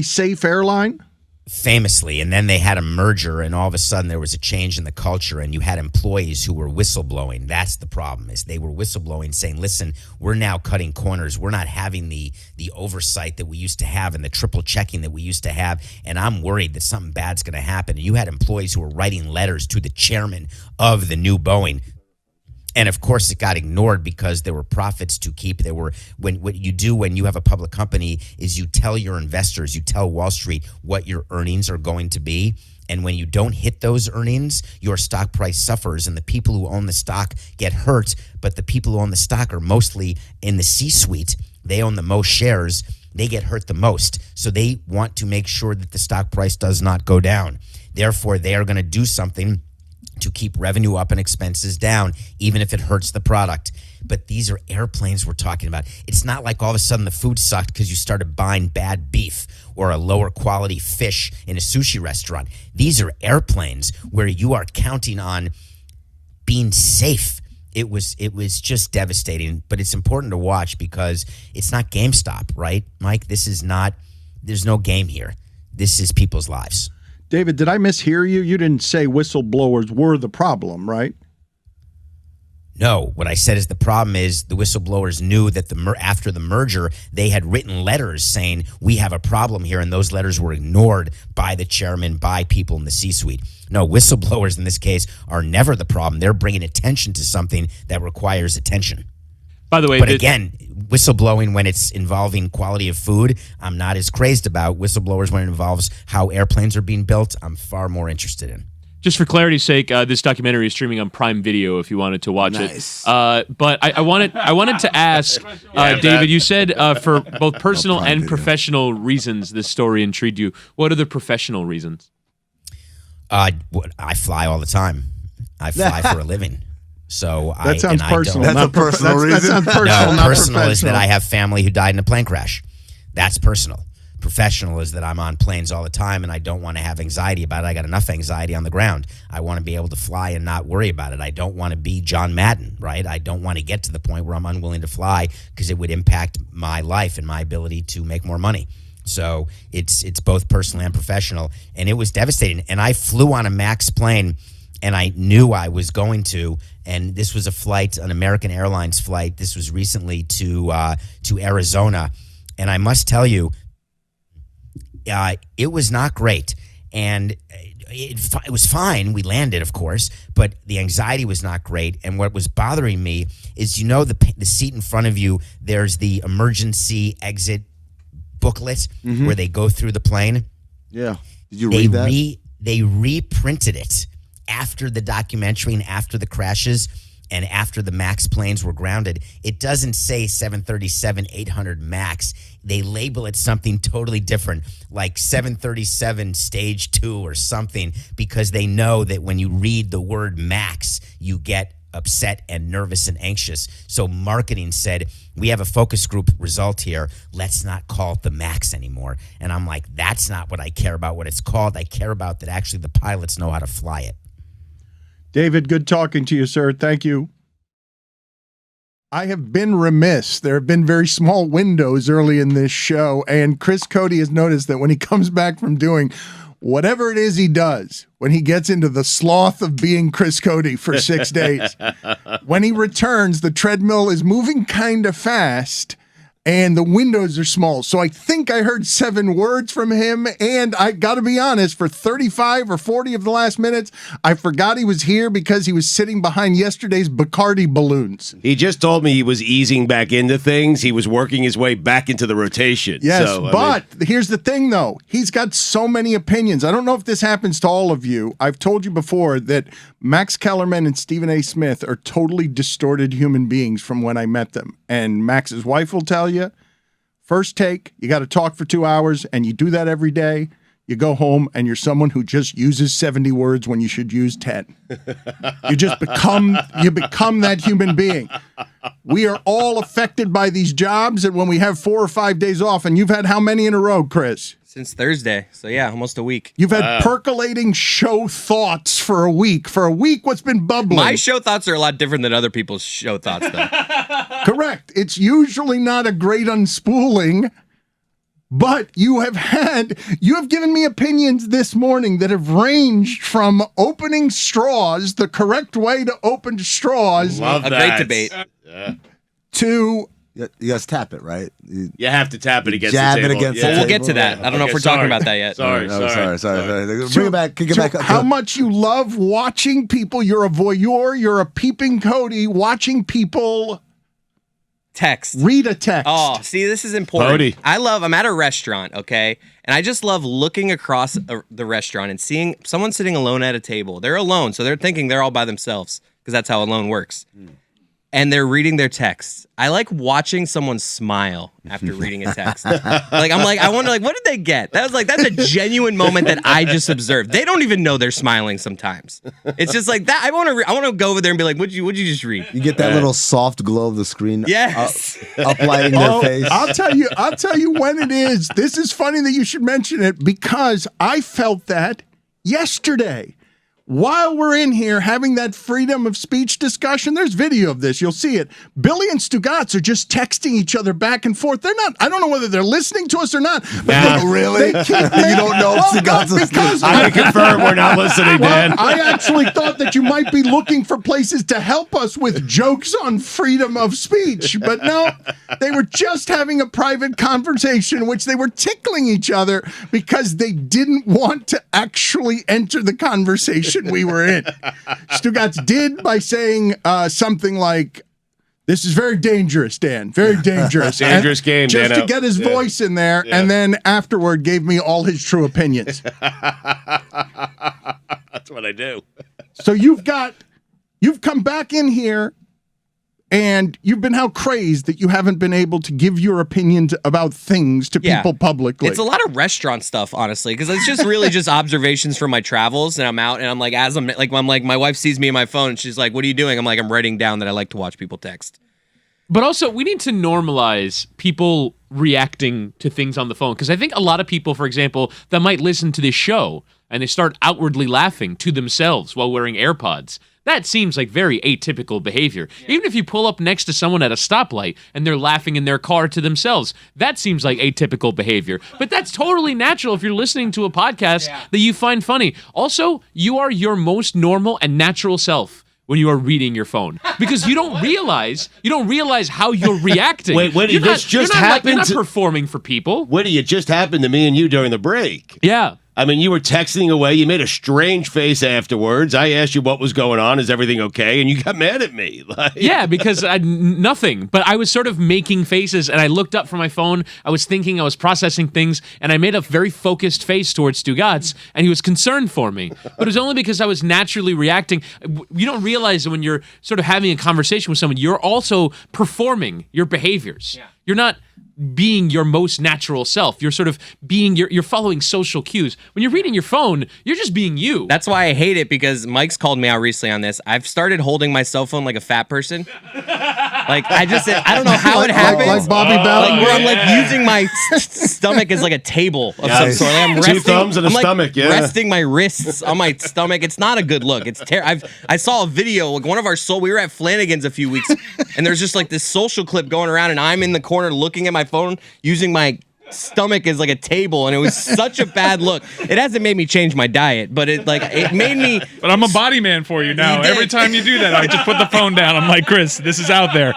E: safe airline?
C: Famously, and then they had a merger, and all of a sudden there was a change in the culture, and you had employees who were whistleblowing. That's the problem, is they were whistleblowing, saying, listen, we're now cutting corners. We're not having the oversight that we used to have and the triple checking that we used to have, and I'm worried that something bad's going to happen. And you had employees who were writing letters to the chairman of the new Boeing. And of course, it got ignored because there were profits to keep. There were what you do when you have a public company is you tell your investors, you tell Wall Street what your earnings are going to be. And when you don't hit those earnings, your stock price suffers, and the people who own the stock get hurt. But the people who own the stock are mostly in the C-suite. They own the most shares. They get hurt the most. So they want to make sure that the stock price does not go down. Therefore, they are going to do something to keep revenue up and expenses down, even if it hurts the product. But these are airplanes we're talking about. It's not like all of a sudden the food sucked because you started buying bad beef or a lower quality fish in a sushi restaurant. These are airplanes where you are counting on being safe. It was just devastating, but it's important to watch because it's not GameStop, right, Mike? There's no game here. This is people's lives.
E: David, did I mishear you? You didn't say whistleblowers were the problem, right?
C: No, what I said is the problem is the whistleblowers knew that after the merger, they had written letters saying, we have a problem here, and those letters were ignored by the chairman, by people in the C-suite. No, whistleblowers in this case are never the problem. They're bringing attention to something that requires attention.
F: By the way,
C: but again, whistleblowing when it's involving quality of food, I'm not as crazed about. Whistleblowers when it involves how airplanes are being built, I'm far more interested in.
F: Just for clarity's sake, this documentary is streaming on Prime Video if you wanted to watch it. But I wanted to ask, David, you said for both personal and professional reasons this story intrigued you. What are the professional reasons?
C: I fly all the time. I fly for a living. So
E: that sounds personal.
D: That's a personal reason.
E: That sounds personal.
C: No, personal is that I have family who died in a plane crash. That's personal. Professional is that I'm on planes all the time and I don't want to have anxiety about it. I got enough anxiety on the ground. I want to be able to fly and not worry about it. I don't want to be John Madden, right? I don't want to get to the point where I'm unwilling to fly because it would impact my life and my ability to make more money. So it's both personal and professional, and it was devastating. And I flew on a MAX plane, and I knew I was going to. And this was a flight, an American Airlines flight. This was recently to Arizona, and I must tell you, it was not great. And it was fine. We landed, of course, but the anxiety was not great. And what was bothering me is, the seat in front of you, there's the emergency exit booklet where they go through the plane.
D: Yeah. Did you read that?
C: They reprinted it after the documentary and after the crashes and after the MAX planes were grounded. It doesn't say 737-800 MAX. They label it something totally different, like 737 Stage 2 or something, because they know that when you read the word MAX, you get upset and nervous and anxious. So marketing said, we have a focus group result here. Let's not call it the MAX anymore. And I'm like, that's not what I care about, what it's called. I care about that actually the pilots know how to fly it.
E: David, good talking to you, sir. Thank you. I have been remiss. There have been very small windows early in this show, and Chris Cote has noticed that when he comes back from doing whatever it is he does, when he gets into the sloth of being Chris Cote for 6 days, when he returns, the treadmill is moving kind of fast, and the windows are small. So I think I heard 7 words from him, and I got to be honest, for 35 or 40 of the last minutes, I forgot he was here because he was sitting behind yesterday's Bacardi balloons.
B: He just told me he was easing back into things. He was working his way back into the rotation.
E: Yes,
B: so,
E: but here's the thing, though. He's got so many opinions. I don't know if this happens to all of you. I've told you before that Max Kellerman and Stephen A. Smith are totally distorted human beings from when I met them. And Max's wife will tell you, first take, you got to talk for 2 hours, and you do that every day. You go home, and you're someone who just uses 70 words when you should use 10. You just become that human being. We are all affected by these jobs, and when we have 4 or 5 days off, and you've had how many in a row, Chris?
G: Since Thursday. So, yeah, almost a week.
E: You've had percolating show thoughts for a week. For a week, what's been bubbling?
G: My show thoughts are a lot different than other people's show thoughts, though.
E: Correct. It's usually not a great unspooling, but you have given me opinions this morning that have ranged from opening straws, the correct way to open straws,
B: Love
G: A
B: that.
G: great debate.
E: to
D: You guys tap it, right?
B: You have to tap it against
D: Jab
B: the
D: it
B: table.
D: against
G: Well,
D: the
G: we'll get to that. I don't know if we're talking about that yet.
B: Sorry.
D: Bring it back. Kick it back up.
E: how much you love watching people. You're a voyeur. You're a peeping Cody watching people
G: Text.
E: read a text.
G: Oh, see, this is important.
B: Cody.
G: I'm at a restaurant, okay? And I just love looking across the restaurant and seeing someone sitting alone at a table. They're alone, so they're thinking they're all by themselves because that's how alone works. And they're reading their texts. I like watching someone smile after reading a text. I wonder, what did they get? That's a genuine moment that I just observed. They don't even know they're smiling sometimes. It's just like that. I want to go over there and be like, what'd you just read?
D: You get that little soft glow of the screen.
G: Yes.
D: Uplighting their face.
E: I'll tell you when it is. This is funny that you should mention it because I felt that yesterday. While we're in here having that freedom of speech discussion, there's video of this. You'll see it. Billy and Stugotz are just texting each other back and forth. They're not. I don't know whether they're listening to us or not. But
D: Really?
E: They keep
D: You don't know if Stugotz is
E: because
B: I can confirm we're not listening, Dan.
E: I actually thought that you might be looking for places to help us with jokes on freedom of speech. But no, they were just having a private conversation in which they were tickling each other because they didn't want to actually enter the conversation we were in. Stugotz did by saying something like, "This is very dangerous, Dan. Very dangerous."
B: Dangerous game,
E: just
B: Dano.
E: to get his voice in there, and then afterward gave me all his true opinions.
B: That's what I do.
E: So you've come back in here and you've been how crazed that you haven't been able to give your opinions about things to
G: Yeah.
E: people publicly.
G: It's a lot of restaurant stuff, honestly, because it's just really just observations from my travels, and I'm out, and I'm like, my wife sees me on my phone, and she's like, "What are you doing?" I'm like, "I'm writing down that I like to watch people text."
F: But also, we need to normalize people reacting to things on the phone. Because I think a lot of people, for example, that might listen to this show and they start outwardly laughing to themselves while wearing AirPods. That seems like very atypical behavior. Even if you pull up next to someone at a stoplight and they're laughing in their car to themselves, that seems like atypical behavior. But that's totally natural if you're listening to a podcast that you find funny. Also, you are your most normal and natural self when you are reading your phone, because you don't realize how you're reacting.
B: Wait,
F: you're
B: this just
F: you're not
B: happened
F: You're not
B: to-
F: performing for people.
B: What it just happened to me and you during the break?
F: Yeah.
B: I mean, you were texting away. You made a strange face afterwards. I asked you what was going on. Is everything okay? And you got mad at me.
F: Yeah, because nothing. But I was sort of making faces, and I looked up from my phone. I was thinking, I was processing things, and I made a very focused face towards Stugotz, and he was concerned for me. But it was only because I was naturally reacting. You don't realize that when you're sort of having a conversation with someone, you're also performing your behaviors. Yeah. You're not being your most natural self. You're sort of being, you're following social cues. When you're reading your phone, you're just being you.
G: That's why I hate it, because Mike's called me out recently on this. I've started holding my cell phone like a fat person. Like I don't know how it happens.
E: Like Bobby Bowden.
G: Like where I'm like using my stomach as like a table of some sort. Like I'm resting,
B: Two thumbs and a
G: I'm, like,
B: stomach. Yeah.
G: resting my wrists on my stomach. It's not a good look. It's I saw a video. Like one of our we were at Flanagan's a few weeks, and there's just like this social clip going around, and I'm in the corner looking at my phone using my stomach as like a table, and it was such a bad look. It hasn't made me change my diet, but it made me.
A: But I'm a body man for you now. Every time you do that, I just put the phone down. I'm like, Chris, this is out there.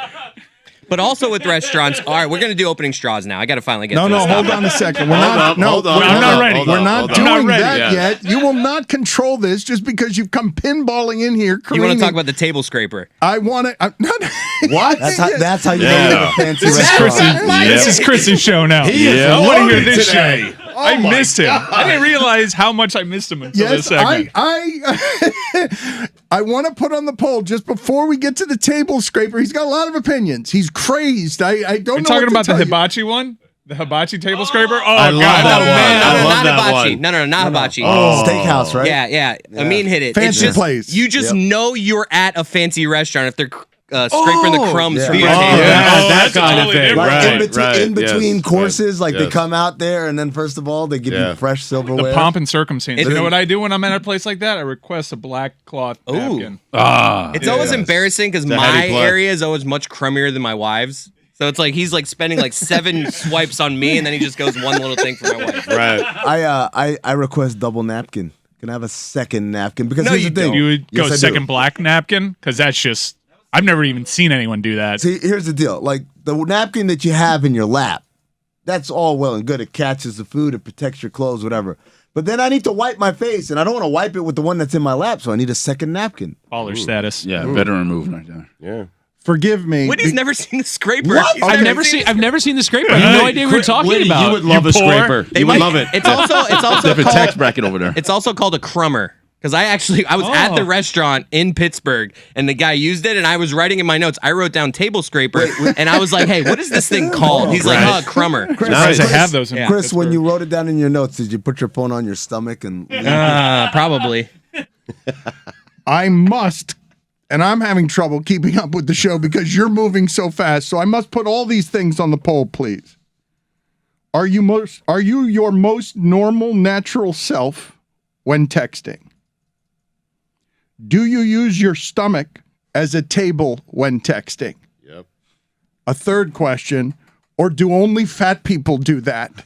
G: But also with restaurants, all right, we're gonna do opening straws now. I gotta finally get.
E: No, hold on a second. Wewe're not.
B: Hold on,
A: I'm not ready.
E: We're not doing
A: I'm not ready
E: that yet. You will not control this just because you've come pinballing in here.
G: You want to talk about the table scraper?
E: I want to.
D: What? That's how you know you're a fancy restaurant.
A: This is Chris's show now. I want to hear this
B: today.
A: show. I missed him. I didn't realize how much I missed him until this segment.
E: I want to put on the poll just before we get to the table scraper. He's got a lot of opinions. He's crazed. I don't know.
A: You're talking
E: what
A: about
E: to
A: the
E: tell
A: hibachi one? The hibachi table scraper? Oh,
B: I love
A: God.
B: that one.
G: Man,
B: I love
G: not
B: that
G: hibachi.
B: one.
G: No, not hibachi.
D: Steakhouse, right?
G: Yeah. Amin hit it.
E: Fancy
G: It's just,
E: place.
G: You just know you're at a fancy restaurant if they're scraping the crumbs from your
B: Oh,
G: table.
B: that
A: that's
B: kind of
A: totally
B: thing.
A: different.
D: Like in between
B: yes,
D: courses, like they
B: yes.
D: come out there, and then first of all, they give you fresh silverware.
A: The pomp and circumstance. You
G: It-
A: know what I do when I'm at a place like that? I request a black cloth napkin.
G: It's always embarrassing because
B: a
G: my
B: heady plug.
G: area is always much crummier than my wife's. So it's like he's like spending like 7 swipes on me, and then he just goes one little thing for my wife.
B: Right.
D: I request double napkin. Can I have a second napkin? Because
G: No,
D: here's
G: you
D: the thing.
A: You would
D: Yes,
A: go
D: I do.
A: second black napkin? Because that's just, I've never even seen anyone do that.
D: See, here's the deal. Like the napkin that you have in your lap, that's all well and good. It catches the food, it protects your clothes, whatever. But then I need to wipe my face, and I don't want to wipe it with the one that's in my lap, so I need a second napkin.
A: Baller status.
H: Yeah, veteran move right there.
B: Yeah.
E: Forgive me.
G: Woody's never seen the scraper.
D: What?
G: He's
F: I've never seen the scraper. I have no idea what you're talking
B: Woody,
F: about.
B: you would love
A: You
B: a
A: poor.
B: scraper. You would love it.
G: It's also
H: Different tax
G: called,
H: bracket over there.
G: it's also called a crummer. Because I was at the restaurant in Pittsburgh, and the guy used it, and I was writing in my notes. I wrote down table scraper, and I was like, "Hey, what is this thing called?" He's like, "Oh, crummer."
A: Surprised I have those in
D: Chris, when you wrote it down in your notes, did you put your phone on your stomach and?
G: Probably.
E: I must, and I'm having trouble keeping up with the show because you're moving so fast. So I must put all these things on the poll, please. Are you your most normal, natural self when texting? Do you use your stomach as a table when texting?
B: Yep.
E: A third question, or do only fat people do that?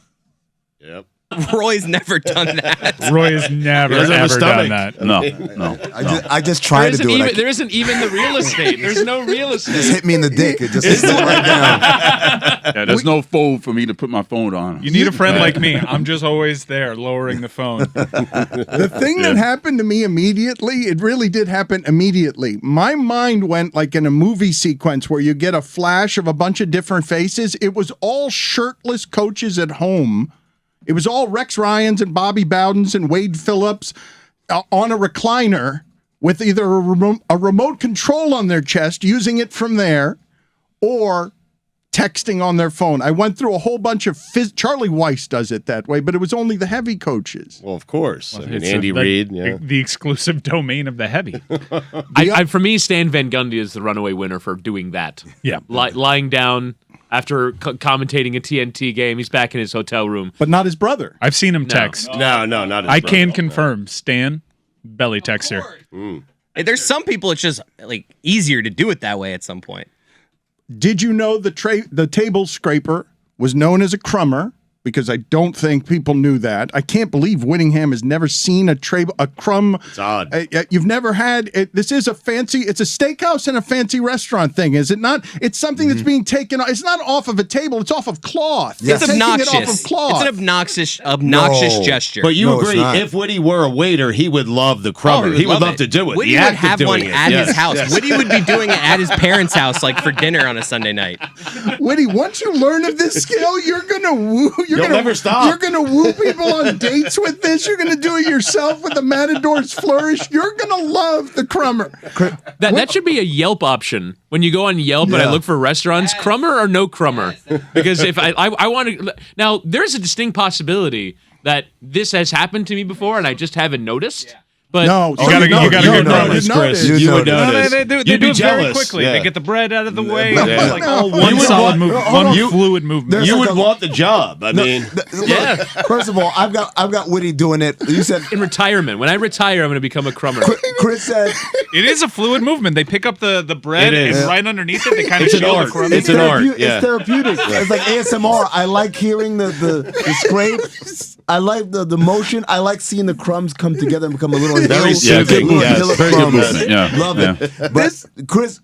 B: Yep.
G: Roy's never done that.
A: Roy has never,
B: He doesn't have a
A: ever done
B: stomach.
A: that.
H: No.
D: I just try to do it.
F: There isn't even the real estate. There's no real estate.
D: Just hit me in the dick. It just hits me right down.
H: Yeah, there's no phone for me to put my phone on.
A: You need a friend like me. I'm just always there, lowering the phone.
E: The thing that happened to me immediately, it really did happen immediately. My mind went like in a movie sequence where you get a flash of a bunch of different faces. It was all shirtless coaches at home. It was all Rex Ryans and Bobby Bowdens and Wade Phillips on a recliner with either a remote control on their chest, using it from there, or texting on their phone. I went through a whole bunch of Charlie Weiss does it that way, but it was only the heavy coaches.
B: Well, of course. I mean,
A: It's
B: Andy Reid. Yeah.
A: the exclusive domain of the heavy.
F: For me, Stan Van Gundy is the runaway winner for doing that.
A: Yeah.
F: Lying down after commentating a TNT game. He's back in his hotel room.
E: But not his brother.
A: I've seen him text.
B: No, not. His
A: I
B: brother.
A: can confirm. Stan, belly texter.
G: There's some people it's just like easier to do it that way at some point.
E: Did you know the table scraper was known as a crummer? Because I don't think people knew that. I can't believe Whittingham has never seen a crumb.
B: It's odd.
E: You've never had it. This is it's a steakhouse and a fancy restaurant thing, is it not? It's something that's being taken. It's not off of a table. It's off of cloth.
G: It's
E: Taking
G: obnoxious.
E: It off of cloth.
G: It's an obnoxious gesture.
B: But you
D: No, it's
B: agree,
D: not.
B: if Woody were a waiter, he would love the crumber. He would love to do it.
G: Woody
B: The
G: would
B: act of
G: have
B: doing
G: one
B: it.
G: at
B: Yes.
G: his house.
B: Yes.
G: Woody would be doing it at his parents' house, like for dinner on a Sunday night.
E: Whitty, once you learn of this skill, you're gonna woo.
B: You'll never stop.
E: You're gonna woo people on dates with this. You're gonna do it yourself with the Matador's flourish. You're gonna love the crummer.
F: That should be a Yelp option. When you go on Yelp and I look for restaurants, crummer or no crummer? Because if I want to... Now, there's a distinct possibility that this has happened to me before and I just haven't noticed. But
E: No,
A: You gotta get noticed, Chris.
B: You would
A: No,
B: notice.
A: they do
B: You'd be
A: it very
B: jealous.
A: quickly.
B: Yeah.
A: They get the bread out of the way.
B: No,
A: It's
B: no,
A: like
E: no.
A: all one
B: You
A: solid
B: would
A: move,
B: want-
A: one
B: you-
A: fluid movement.
B: You
D: like
B: would
D: a-
B: want the job. I mean,
F: Yeah.
D: First of all, I've got Whitty doing it. You said
F: in retirement, when I retire, I'm going to become a crumber.
D: Chris said
A: It is a fluid movement. They pick up the bread
B: It is.
A: and right underneath it, they kind of
B: It's an
A: shell the
B: art.
A: crumbs.
B: It's an art.
D: It's therapeutic. It's like ASMR. I like hearing the scrape. I like the motion. I like seeing the crumbs come together and become a little
B: Very
D: hill.
B: soothing.
D: Little
B: Yes,
D: hill of
H: very good
D: crumbs.
H: movement. Yeah,
D: Love
H: yeah.
D: it. But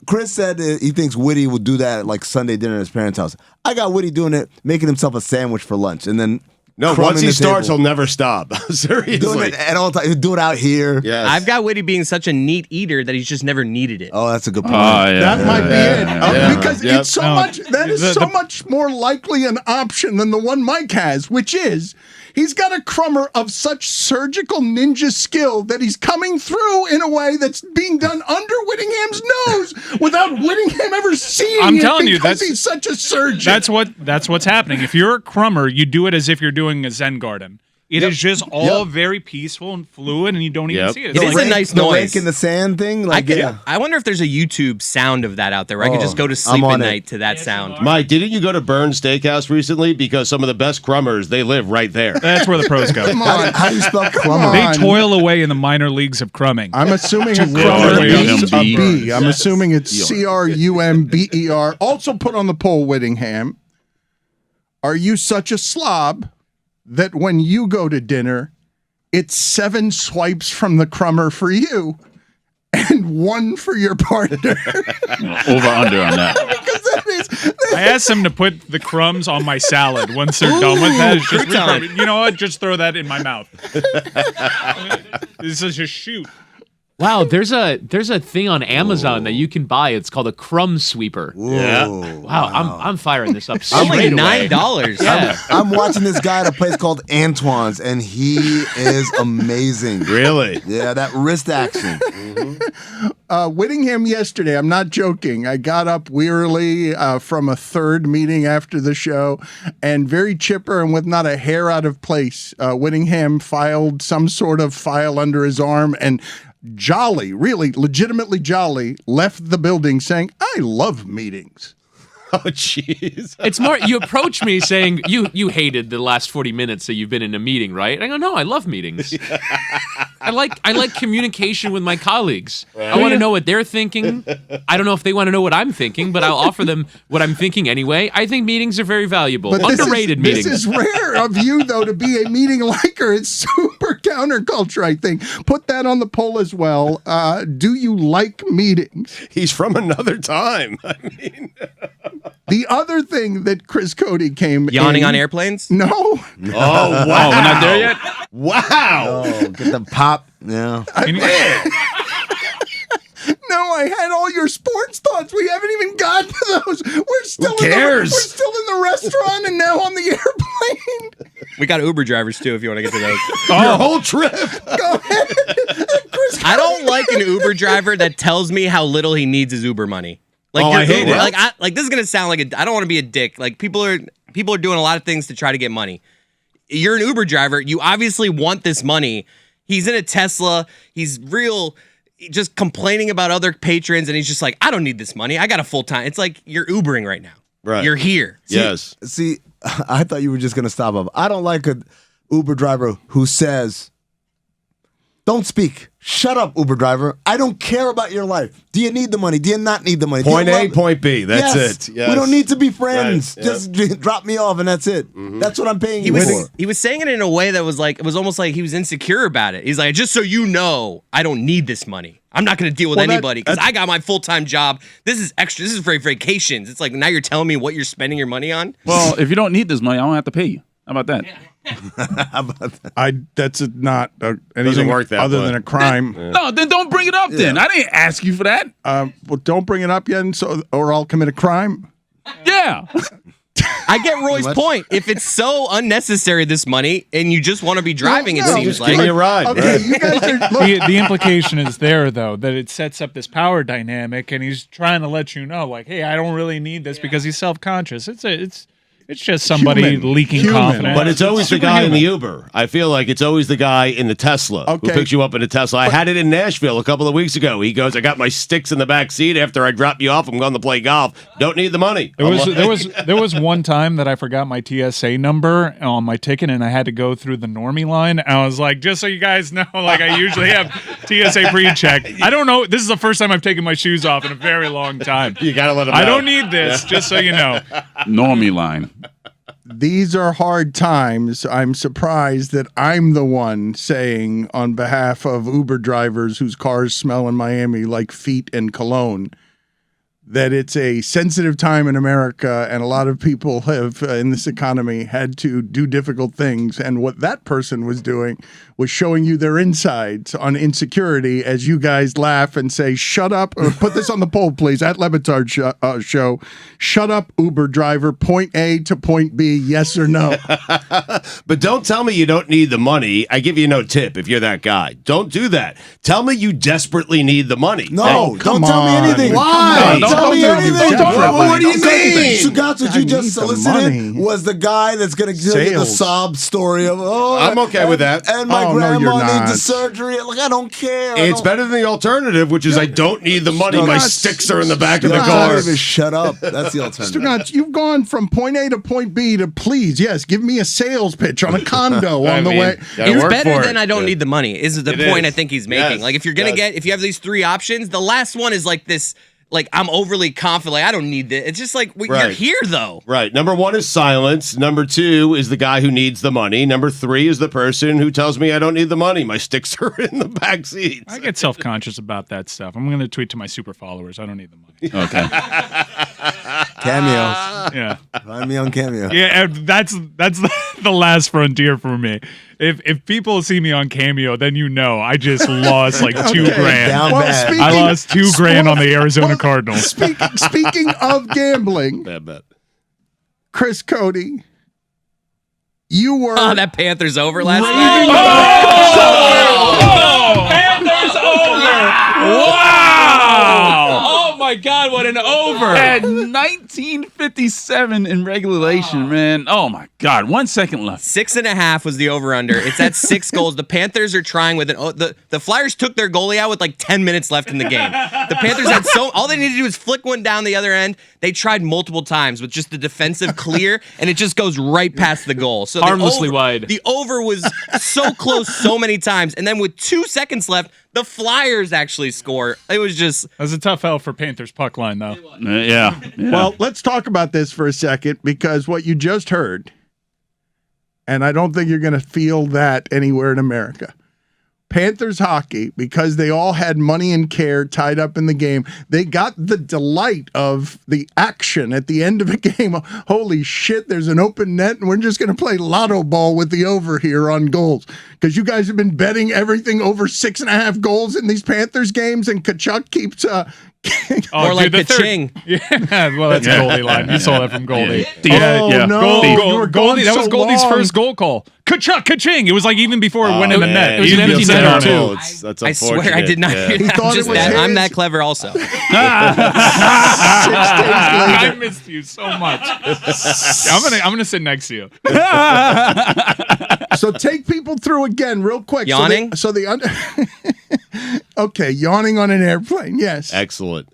D: Chris said he thinks Whitty would do that at like Sunday dinner at his parents' house. I got Whitty doing it, making himself a sandwich for lunch, and then
B: no.
D: crumbing
B: Once he
D: the
B: starts,
D: table.
B: he'll never stop.
D: doing
B: Seriously.
D: it at all times. He'll do it out here.
B: Yes.
G: I've got Whitty being such a neat eater that he's just never needed it.
D: Oh, that's a good point.
H: Yeah.
E: That might be it.
B: Yeah.
E: Because
B: Yep.
E: it's so
A: No,
E: much that is so
A: the-
E: much more likely an option than the one Mike has, which is he's got a crummer of such surgical ninja skill that he's coming through in a way that's being done under Whittingham's nose without Whittingham ever seeing
A: I'm
E: it
A: telling you,
E: because
A: that's-
E: he's such a surgeon.
A: That's what's happening. If you're a crummer, you do it as if you're doing a Zen garden. It is just all very peaceful and fluid, and you don't even
B: Yep.
A: see it.
G: It
A: It's
G: is
A: like-
G: a nice
D: the
G: noise.
D: rake in the sand thing. Like,
G: I wonder if there's a YouTube sound of that out there where I could just go to
D: I'm
G: sleep
D: on
G: at
D: it.
G: night to that sound.
B: Mike, didn't you go to Burns Steakhouse recently? Because some of the best crummers, they live right there.
A: That's where the pros go.
E: Come on.
D: how do you spell crummer?
A: They
E: on.
A: toil away in the minor leagues of crumbing.
E: I'm assuming
A: Crumber
E: crumber is a
H: B.
E: B. I'm assuming it's CRUMBER. Also put on the poll, Whittingham. Are you such a slob that when you go to dinner, it's 7 swipes from the crummer for you and 1 for your partner?
H: Over under on that.
E: Because that is,
A: I asked them to put the crumbs on my salad once they're done with that. It's just
G: crouton.
A: you know what? Just throw that in my mouth. This is just shoot.
F: Wow, there's a thing on Amazon that you can buy. It's called a crumb sweeper.
B: Yeah.
F: Wow, I'm firing this up
G: Only
F: straight away.
G: $9.
F: Yeah.
D: I'm watching this guy at a place called Antoine's, and he is amazing.
B: Really?
D: Yeah, that wrist action.
E: Whittingham yesterday, I'm not joking. I got up wearily from a third meeting after the show and very chipper and with not a hair out of place. Whittingham filed some sort of file under his arm and jolly, really legitimately jolly, left the building saying, I love meetings.
B: Oh, jeez.
F: It's more, you approach me saying, you hated the last 40 minutes that you've been in a meeting, right? And I go, no, I love meetings. I like communication with my colleagues. I want to know what they're thinking. I don't know if they want to know what I'm thinking, but I'll offer them what I'm thinking anyway. I think meetings are very valuable. Underrated meetings.
E: This is rare of you, though, to be a meeting liker. It's super counterculture, I think. Put that on the poll as well. Do you like meetings?
B: He's from another time. I mean,
E: The other thing that Chris Cote came
G: Yawning
E: in-
G: on airplanes?
E: No.
B: oh, wow.
H: Oh, we're not there yet?
B: Wow.
D: Oh, get the pop. Yeah.
E: No, I had all your sports thoughts. We haven't even gotten to those. We're still
B: cares?
E: we're still in the restaurant and now on the airplane.
G: We got Uber drivers too if you want to get to those.
B: Your whole trip.
E: Go ahead. Chris,
G: I don't like an Uber driver that tells me how little he needs his Uber money. Like
B: Oh,
G: your
B: I hate
G: Uber,
B: it.
G: like this is gonna sound like I don't want to be a dick. Like people are doing a lot of things to try to get money. You're an Uber driver. You obviously want this money. He's in a Tesla. He's real, just complaining about other patrons, and he's just like, I don't need this money. I got a full time. It's like you're Ubering right now.
B: Right.
G: You're here.
B: Yes.
D: See, I thought you were just gonna stop up. I don't like an Uber driver who says, "Don't speak. Shut up, Uber driver. I don't care about your life. Do you need the money? Do you not need the money? Do you
B: Point A,
D: love-"
B: point B. That's
D: Yes.
B: it. Yes.
D: We don't need to be friends.
B: Right, yeah.
D: Just drop me off, and that's it. That's what I'm paying
G: He
D: you
G: was
D: for.
G: he was saying it in a way that was like it was almost like he was insecure about it. He's like, just so you know, I don't need this money. I'm not going to deal with anybody because I got my full-time job. This is extra. This is for vacations. It's like now you're telling me what you're spending your money on.
H: Well, if you don't need this money, I don't have to pay you. How about that?
E: that's not anything
B: work that
E: other
B: way.
E: than a crime.
H: No, then don't bring it up then. I didn't ask you for that.
E: Well, don't bring it up yet, or I'll commit a crime.
H: Yeah.
G: I get Roy's point. If it's so unnecessary, this money, and you just want to be driving, it
E: No,
G: seems
B: Just
G: like.
B: give me a ride.
E: Okay,
B: Right.
E: you guys are. Look,
A: The implication is there, though, that it sets up this power dynamic, and he's trying to let you know, like, hey, I don't really need this because he's self-conscious. It's just somebody
E: Human.
A: leaking
E: Human.
A: confidence.
B: But it's always the guy in the
A: Superhuman.
B: Uber. I feel like it's always the guy in the Tesla who
E: Okay.
B: picks you up in a Tesla. I had it in Nashville a couple of weeks ago. He goes, I got my sticks in the back seat after I drop you off. I'm going to play golf. Don't need the money.
A: There was one time that I forgot my TSA number on my ticket and I had to go through the normie line. I was like, just so you guys know, like I usually have TSA pre-check. I don't know. This is the first time I've taken my shoes off in a very long time.
B: You got to let him know.
A: I don't need this, just so you know.
H: Normie line.
E: These are hard times. I'm surprised that I'm the one saying on behalf of Uber drivers whose cars smell in Miami like feet and cologne that it's a sensitive time in America and a lot of people have in this economy had to do difficult things. And what that person was doing was showing you their insides on insecurity as you guys laugh and say, shut up, or put this on the poll, please, at LeBatard Show. Shut up, Uber driver, point A to point B, yes or no?
B: But don't tell me you don't need the money. I give you no tip if you're that guy. Don't do that. Tell me you desperately need the money.
D: No,
E: come
D: don't tell me
E: on.
D: anything.
B: Why?
D: Don't tell me
E: Don't
D: anything.
E: do it.
B: What do you mean?
D: Stugotz, what
E: I
D: you just
E: need the
D: solicited
E: money.
D: was the guy that's going to tell you the
E: Sales.
D: sob story of,
B: I'm okay with that.
D: And my
E: Oh, no,
D: grandma
E: you're
D: needs
E: not.
D: the surgery. Like, I don't care.
B: It's better than the alternative, which is I don't need the money. My
E: Stugotz.
B: sticks are in the back of the
D: Stugotz,
B: car.
D: don't even shut up. That's the alternative.
E: Stugotz, you've gone from point A to point B to please, yes, give me a sales pitch on a condo on the way.
G: It's better than I don't need the money. Is the
B: It
G: point
B: is.
G: I think he's making.
B: Yes.
G: Like if you're gonna
B: Yes.
G: if you have these three options, the last one is like this. Like I'm overly confident. Like I don't need this. It's just like you're
B: Right.
G: here though.
B: Right. Number one is silence. Number two is the guy who needs the money. Number three is the person who tells me I don't need the money. My sticks are in the back seats.
A: I get self-conscious about that stuff. I'm going to tweet to my super followers. I don't need the money.
H: Okay.
D: Cameos.
A: Yeah.
D: Find me on Cameo.
A: Yeah, and that's the last frontier for me. If people see me on Cameo, then you know I just lost like $2 grand.
D: Down
E: Well,
D: bad.
E: speaking-
A: I lost $2 grand on the Arizona Cardinals.
E: Speaking of gambling,
B: Bad bet.
E: Chris Cote, you were
G: Oh, that Panthers over last night.
A: Panthers over! Wow!
F: Oh my God, what an over!
H: At 1957 in regulation, man. Oh my God. 1 second left.
G: 6.5 was the over under. It's at 6 goals. The Panthers are trying with the Flyers took their goalie out with like 10 minutes left in the game. The Panthers had all they needed to do was flick one down the other end. They tried multiple times with just the defensive clear, and it just goes right past the goal. So
F: Harmlessly
G: the over,
F: wide.
G: The over was so close so many times, and then with 2 seconds left, the Flyers actually score. It was just
A: That was a tough L for Panthers puck line, though.
H: Yeah.
E: Well, let's talk about this for a second because what you just heard, and I don't think you're going to feel that anywhere in America. Panthers hockey, because they all had money and care tied up in the game, they got the delight of the action at the end of a game. Holy shit, there's an open net, and we're just going to play lotto ball with the over here on goals. Because you guys have been betting everything over 6.5 goals in these Panthers games, and Kachuk keeps
G: more like
A: the third-
G: Kaching.
A: Yeah, well, that's a Goldie line. You saw that from Goldie.
E: Oh, no. You were
A: Goldie,
E: gone
A: that was
E: so
A: Goldie's
E: long.
A: first goal call. Ka-chuk, ka-ching. It was like even before it went in the net.
B: man.
F: It was
A: He
F: an
A: didn't
F: empty
A: sit
F: net,
A: on
F: too.
A: it.
B: That's
G: I swear I
B: unfortunate.
G: did not
B: Yeah.
G: hear that.
E: thought it was
G: I'm
E: his.
G: that clever also.
E: 6 days
A: I
E: later.
A: missed you so much. I'm gonna sit next to you.
E: So take people through again real quick.
G: Yawning?
E: Okay, yawning on an airplane. Yes.
B: Excellent.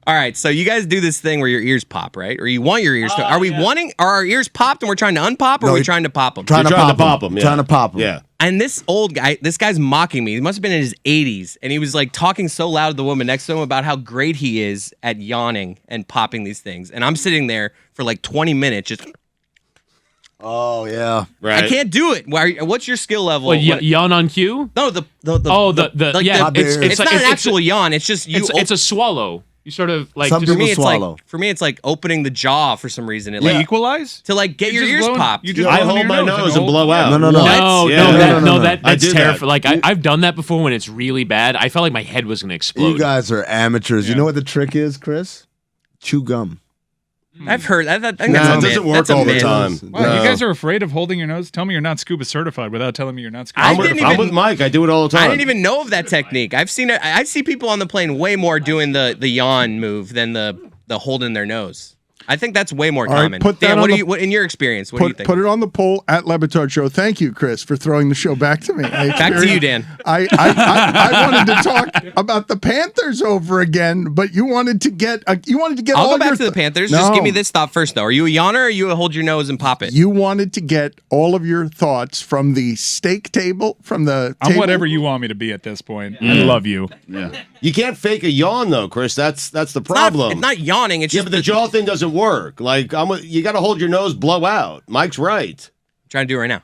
G: All right, so you guys do this thing where your ears pop, right? Or you want your ears to? Are we wanting? Are our ears popped and we're trying to unpop, or are we trying to pop them?
D: Trying to
B: You're
D: pop him.
B: yeah.
D: Trying to pop him.
B: Yeah.
G: And this old guy, this guy's mocking me. He must have been in his 80s, and he was like talking so loud to the woman next to him about how great he is at yawning and popping these things. And I'm sitting there for like 20 minutes, just
D: Oh, yeah.
B: Right.
G: I can't do it. What's your skill level?
F: What, yawn on cue?
G: No, the like
F: yeah.
G: the- it's not an actual yawn. It's just you.
F: It's a swallow. You sort of like
D: Some
F: just,
G: for me,
D: people
G: it's
D: swallow.
G: like it's like opening the jaw for some reason. It
A: Like
G: like
A: equalize?
G: to like get
A: You
G: your
A: just
G: ears
A: blow in-
G: popped.
A: you just
B: I
A: blow in
B: hold
A: your
B: my nose and
A: hold-
B: blow out.
D: No.
F: No,
B: Yeah.
F: that
B: I
F: that's
B: did that.
F: terrifying. Like I've done that before when it's really bad. I felt like my head was gonna explode.
D: You guys are amateurs. You know what the trick is, Chris? Chew gum.
G: I've heard that. I think
B: No,
G: that's a
B: it doesn't
G: myth.
B: work
G: That's a
B: all the
G: myth.
B: time.
A: Wow,
B: No.
A: you guys are afraid of holding your nose? Tell me you're not scuba certified without telling me you're not scuba
G: I
B: I'm with,
G: didn't
B: I'm
G: even-
B: with Mike. I do it all the time.
G: I didn't even know of that technique. I've seen it. I see people on the plane way more doing the yawn move than the holding their nose. I think that's way more
E: All right,
G: common.
E: put that
G: Dan,
E: on
G: what do
E: the-
G: you? What, in your experience, what do you think?
E: Put it on the poll at LeBatard Show. Thank you, Chris, for throwing the show back to me.
G: Back to you, Dan.
E: I wanted to talk about the Panthers over again, but you wanted to get
G: I'll
E: all
G: go back
E: your
G: to the Panthers.
E: No.
G: Just give me this thought first, though. Are you a yawner or are you a hold your nose and pop it?
E: You wanted to get all of your thoughts from the steak table, from the
A: I'm
E: table.
A: whatever you want me to be at this point. I love you.
H: Yeah.
B: You can't fake a yawn though, Chris. That's the problem.
G: It's not yawning. It's
B: yeah,
G: just
B: but the jaw thing doesn't work. Like you got to hold your nose, blow out. Mike's right.
G: I'm trying to do it right now.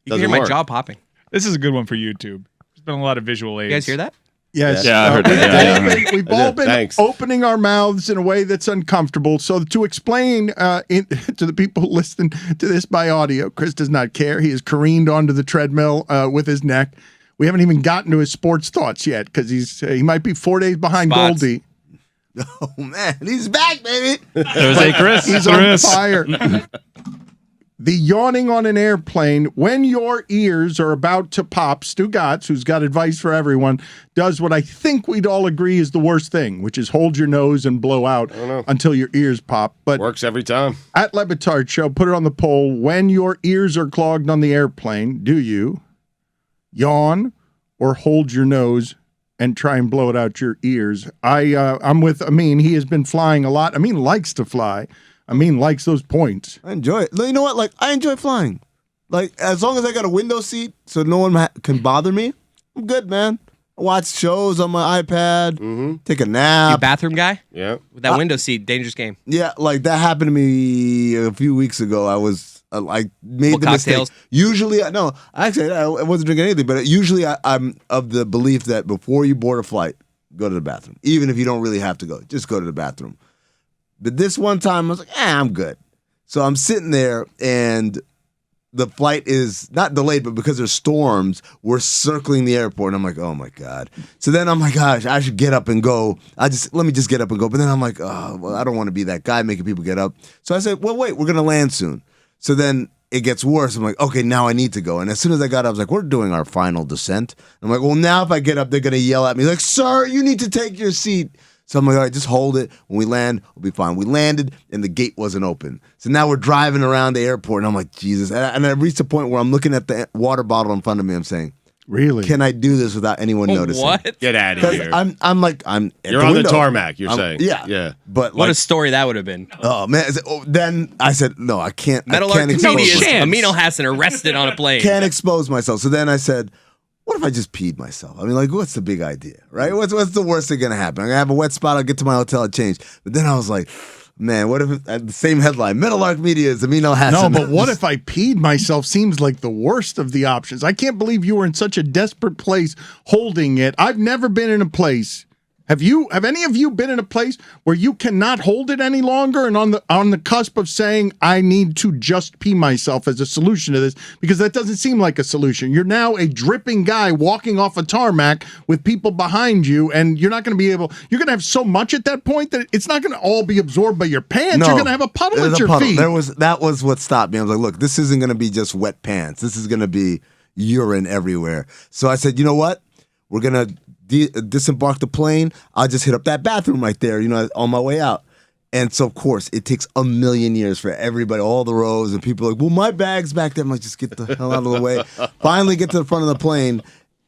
G: You
B: Doesn't
G: can hear my
B: work.
G: jaw popping.
A: This is a good one for YouTube. There's been a lot of visual aids.
G: You guys hear that?
E: Yes.
H: Yeah, I heard that.
E: We've all been
B: Thanks.
E: opening our mouths in a way that's uncomfortable. So to explain to the people who listen to this by audio, Chris does not care. He has careened onto the treadmill with his neck. We haven't even gotten to his sports thoughts yet because he might be 4 days behind
G: Spots.
E: Goldie.
D: Oh man, he's back, baby.
A: Thursday, Chris.
E: He's on fire. The yawning on an airplane when your ears are about to pop. Stugotz, who's got advice for everyone, does what I think we'd all agree is the worst thing, which is hold your nose and blow out until your ears pop. But
B: Works every time.
E: at LeBatard Show, put it on the poll. When your ears are clogged on the airplane, do you yawn or hold your nose and try and blow it out your ears? I'm with Amin. He has been flying a lot. Amin likes to fly. Amin likes those points.
D: I enjoy it. You know what? Like, I enjoy flying. Like, as long as I got a window seat so no one can bother me, I'm good, man. I watch shows on my iPad, take a
G: You
D: nap.
G: bathroom guy?
B: Yeah.
G: With that window seat, dangerous game.
D: Yeah, like that happened to me a few weeks ago. I was I made
G: What
D: the
G: cocktails?
D: mistake. Usually, no, actually, I wasn't drinking anything. But usually, I'm of the belief that before you board a flight, go to the bathroom. Even if you don't really have to go, just go to the bathroom. But this one time, I was like, I'm good. So I'm sitting there, and the flight is not delayed, but because there's storms, we're circling the airport. And I'm like, oh my God. So then I'm like, gosh, I should get up and go. Let me just get up and go. But then I'm like, oh, well, I don't want to be that guy making people get up. So I said, well, wait, we're going to land soon. So then it gets worse. I'm like, okay, now I need to go. And as soon as I got up, I was like, we're doing our final descent. I'm like, well, now if I get up, they're going to yell at me like, sir, you need to take your seat. So I'm like, all right, just hold it. When we land, we'll be fine. We landed, and the gate wasn't open. So now we're driving around the airport, and I'm like, Jesus. And I reached a point where I'm looking at the water bottle in front of me. I'm saying,
E: Really?
D: can I do this without anyone noticing?
G: What?
B: Get out of
D: Because
B: here.
D: I'm at
B: You're
D: the
B: on
D: window.
B: the tarmac, you're
D: I'm-
B: saying.
D: Yeah.
B: Yeah.
D: But
G: What
D: like,
G: a story that would have been.
D: oh, man. Then I said, no, I can't.
G: Metal
D: I
G: Art
D: can't expose
G: comedian
D: myself.
G: Amin Hassan arrested on a plane.
D: Can't expose myself. So then I said, what if I just peed myself? I mean, like, what's the big idea, right? What's the worst thing gonna happen? I'm gonna have a wet spot. I'll get to my hotel and change. But then I was like, man, what if the same headline? Metal Arc Media is Amin
E: No,
D: Hassan.
E: but what if I peed myself seems like the worst of the options. I can't believe you were in such a desperate place holding it. I've never been in a place. Have any of you been in a place where you cannot hold it any longer and on the cusp of saying, I need to just pee myself as a solution to this? Because that doesn't seem like a solution. You're now a dripping guy walking off a tarmac with people behind you, and you're not going to be able, you're going to have so much at that point that it's not going to all be absorbed by your pants.
D: No,
E: You're going to have a puddle
D: there's
E: at
D: a
E: your
D: puddle.
E: feet.
D: That was what stopped me. I was like, look, this isn't gonna be just wet pants. This is gonna be urine everywhere. So I said, you know what? We're gonna disembark the plane. I'll just hit up that bathroom right there, on my way out. And so, of course, it takes a million years for everybody, all the rows, and people are like, well, my bag's back there. I'm like, just get the hell out of the way. Finally get to the front of the plane,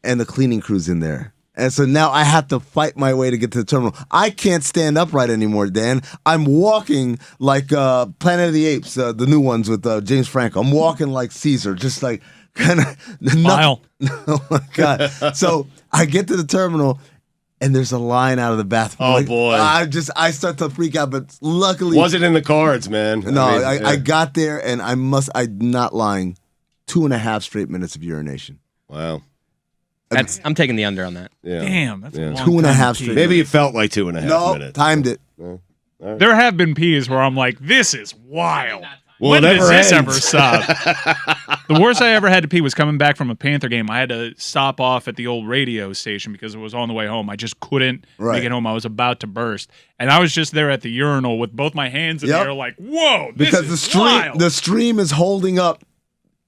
D: and the cleaning crew's in there. And so now I have to fight my way to get to the terminal. I can't stand upright anymore, Dan. I'm walking like Planet of the Apes, the new ones with James Franco. I'm walking like Caesar, just like kind of.
A: Smile.
D: Oh my God. So I get to the terminal, and there's a line out of the bathroom.
B: Oh, boy.
D: I start to freak out, but luckily.
B: Wasn't in the cards, man.
D: No,
B: I mean,
D: I got there, and I'm not lying, 2.5 straight minutes of urination.
B: Wow.
G: I'm taking the under on that.
B: Yeah.
A: Damn, that's
B: Yeah.
A: a long
D: 2.5
A: time to
D: straight
A: pee.
B: Maybe it felt like 2.5
D: No,
B: minutes.
D: timed it.
A: There have been pees where I'm like, this is wild.
B: Well,
A: when
B: it
A: does
B: never
A: this
B: ends.
A: ever stop? The worst I ever had to pee was coming back from a Panther game. I had to stop off at the old radio station because it was on the way home. I just couldn't make it home. I was about to burst. And I was just there at the urinal with both my hands in the air like, whoa, this
D: because
A: is wild.
D: the stream is holding up.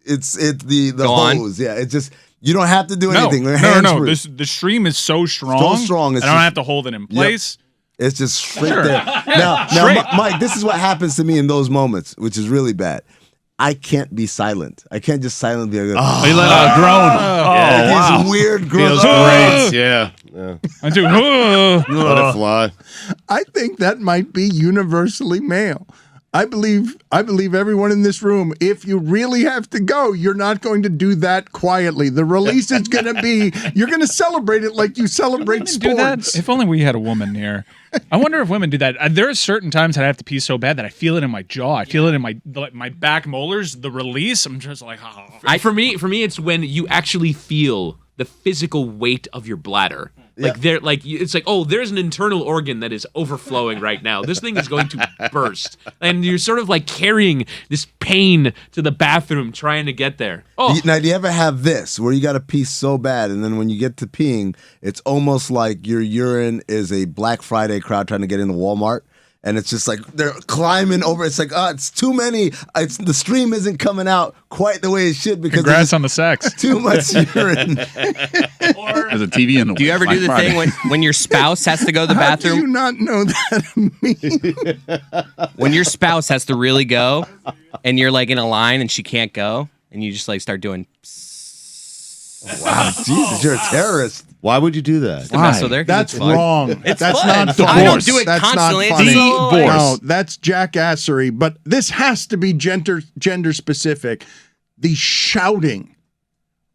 D: It's the
G: Go on.
D: hose. Yeah, it's just you don't have to do
A: No,
D: anything. Your
A: no,
D: hands
A: no.
D: free.
A: The stream is so strong.
D: So strong, it's
A: I don't
D: just-
A: have to hold it in place.
D: It's just straight there. Now, Mike, this is what happens to me in those moments, which is really bad. I can't be silent. I can't just silently go,
H: You let out a groan.
D: these weird groans.
B: Feels great. Yeah.
A: I do.
B: Let it fly.
E: I think that might be universally male. I believe everyone in this room, if you really have to go, you're not going to do that quietly. The release is going to be, you're going to celebrate it like you celebrate
A: Do that?
E: sports.
A: If only we had a woman here. I wonder if women do that. There are certain times that I have to pee so bad that I feel it in my jaw. I feel it in my back molars. The release. I'm just like, oh.
F: For me, it's when you actually feel the physical weight of your bladder. It's like, oh, there's an internal organ that is overflowing right now. This thing is going to burst, and you're sort of like carrying this pain to the bathroom, trying to get there. Oh,
D: Now, do you ever have this where you got to pee so bad, and then when you get to peeing, it's almost like your urine is a Black Friday crowd trying to get into Walmart? And it's just like they're climbing over. It's like, it's too many. The stream isn't coming out quite the way it should because
A: Congrats on the sex.
D: too much urine.
H: There's a TV in the
G: Do you ever do the thing when your spouse has to go to the
E: How do you
G: bathroom?
E: not know that of me?
G: When your spouse has to really go, and you're like in a line and she can't go, and you just like start doing
D: Wow, Jesus, you're a terrorist.
B: Why would you do that?
G: to mess with her. 'Cause
E: That's
G: it's fun.
E: wrong.
G: It's
E: that's
G: fun.
E: not divorce.
G: I don't do it
E: that's
G: constantly.
E: Not
G: It's
E: funny.
G: so-
E: No, that's jackassery. But this has to be gender specific. The shouting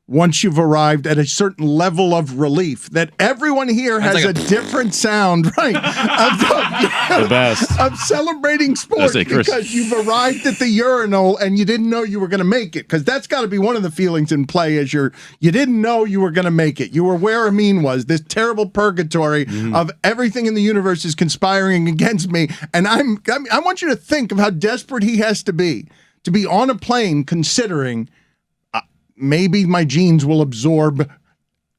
E: once you've arrived at a certain level of relief that everyone here has
G: That's
E: a
G: like
E: different sound, right?
B: The best.
E: Of celebrating sports
H: Say, Chris.
E: because you've arrived at the urinal and you didn't know you were going to make it. Because that's got to be one of the feelings in play as you didn't know you were going to make it. You were where Amin was, this terrible purgatory of everything in the universe is conspiring against me. And I want you to think of how desperate he has to be on a plane considering maybe my genes will absorb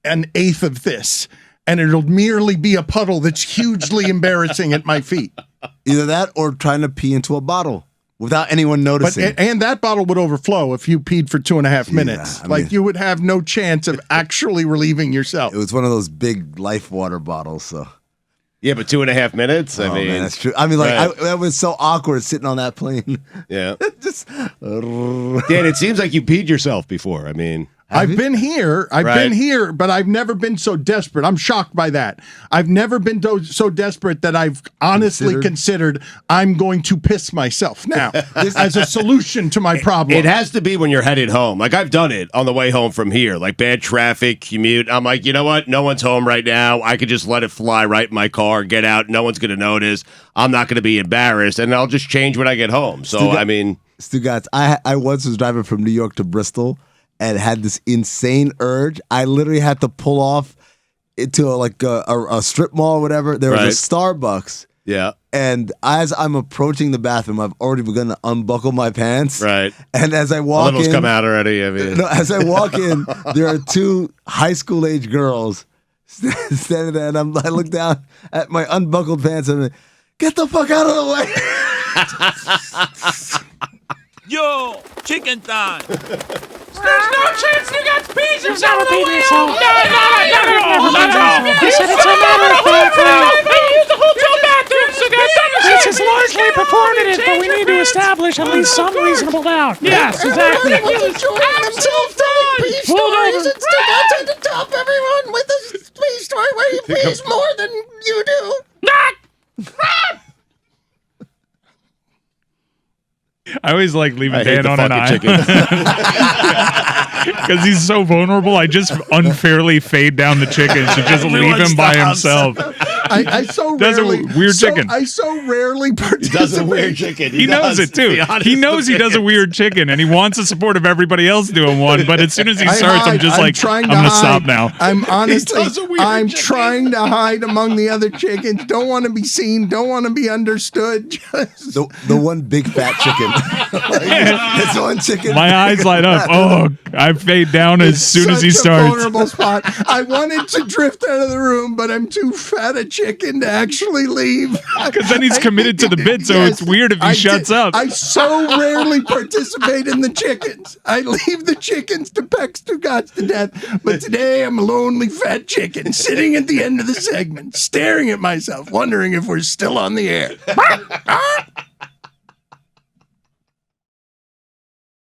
E: an eighth of this, and it'll merely be a puddle that's hugely embarrassing at my feet.
D: Either that or trying to pee into a bottle without anyone
E: But
D: noticing.
E: and that bottle would overflow if you peed for 2.5 minutes.
D: I mean-
E: You would have no chance of actually relieving yourself.
D: It was one of those big life water bottles, so.
B: Yeah, but 2.5 minutes. I mean,
D: man, that's true. I mean, like,
B: right.
D: that was so awkward sitting on that plane.
B: yeah.
D: Just.
B: Dan, it seems like you peed yourself before. I mean,
E: I've been here, but I've never been so desperate. I'm shocked by that. I've never been so desperate that I've honestly considered I'm going to piss myself now as a solution to my problem.
B: it has to be when you're headed home. Like, I've done it on the way home from here, like bad traffic, commute. I'm like, you know what? No one's home right now. I could just let it fly right in my car, get out. No one's going to notice. I'm not going to be embarrassed, and I'll just change when I get home. So, I mean,
D: Stugotz, I once was driving from New York to Bristol and had this insane urge. I literally had to pull off into a strip mall or whatever. There was a Starbucks.
B: yeah.
D: And as I'm approaching the bathroom, I've already begun to unbuckle my pants.
B: Right.
D: And as I
B: A
D: walk
B: little's
D: in,
B: come out already. I mean,
D: as I walk in, there are two high school age girls standing there, and I look down at my unbuckled pants and I'm like, get the fuck out of the way.
H: Yo, chicken time.
F: there's no chance you got peas yourself.
I: No. He said it's a matter of fact.
F: Use the hotel bathroom, so
I: This is largely performative, but we need to establish at least some reasonable doubt. Yes, exactly.
E: I'm so telling pee stories and Stugotz had to top everyone with a pee story where he pees more than you do.
A: I always like leaving
B: I hate
A: Dan
B: the
A: on an
B: fucking
A: island
B: chicken.
A: because he's so vulnerable. I just unfairly fade down the chickens to just leave him by himself.
E: I so
A: Does a
E: rarely
A: weird chicken.
E: I so rarely
B: He does a
E: participate.
B: weird chicken.
A: He knows
B: does,
A: it too.
B: to be honest
A: He knows he
B: with
A: does a
B: you.
A: weird chicken, and he wants the support of everybody else doing one. But as soon as he starts, I'm just like, I'm gonna stop now.
E: I'm honestly,
B: does a weird
E: I'm
B: chicken.
E: trying to hide among the other chickens. Don't want to be seen. Don't want to be understood. Just
D: The one big fat chicken. It's one chicken.
A: My eyes light up. Oh, I fade down as soon as he
E: such a
A: starts.
E: vulnerable spot. I wanted to drift out of the room, but I'm too fat a chicken to actually leave.
A: Because then he's committed to the bit, so it's weird if he shuts up.
E: I so rarely participate in the chickens. I leave the chickens to peck Stugotz to death. But today I'm a lonely fat chicken sitting at the end of the segment, staring at myself, wondering if we're still on the air.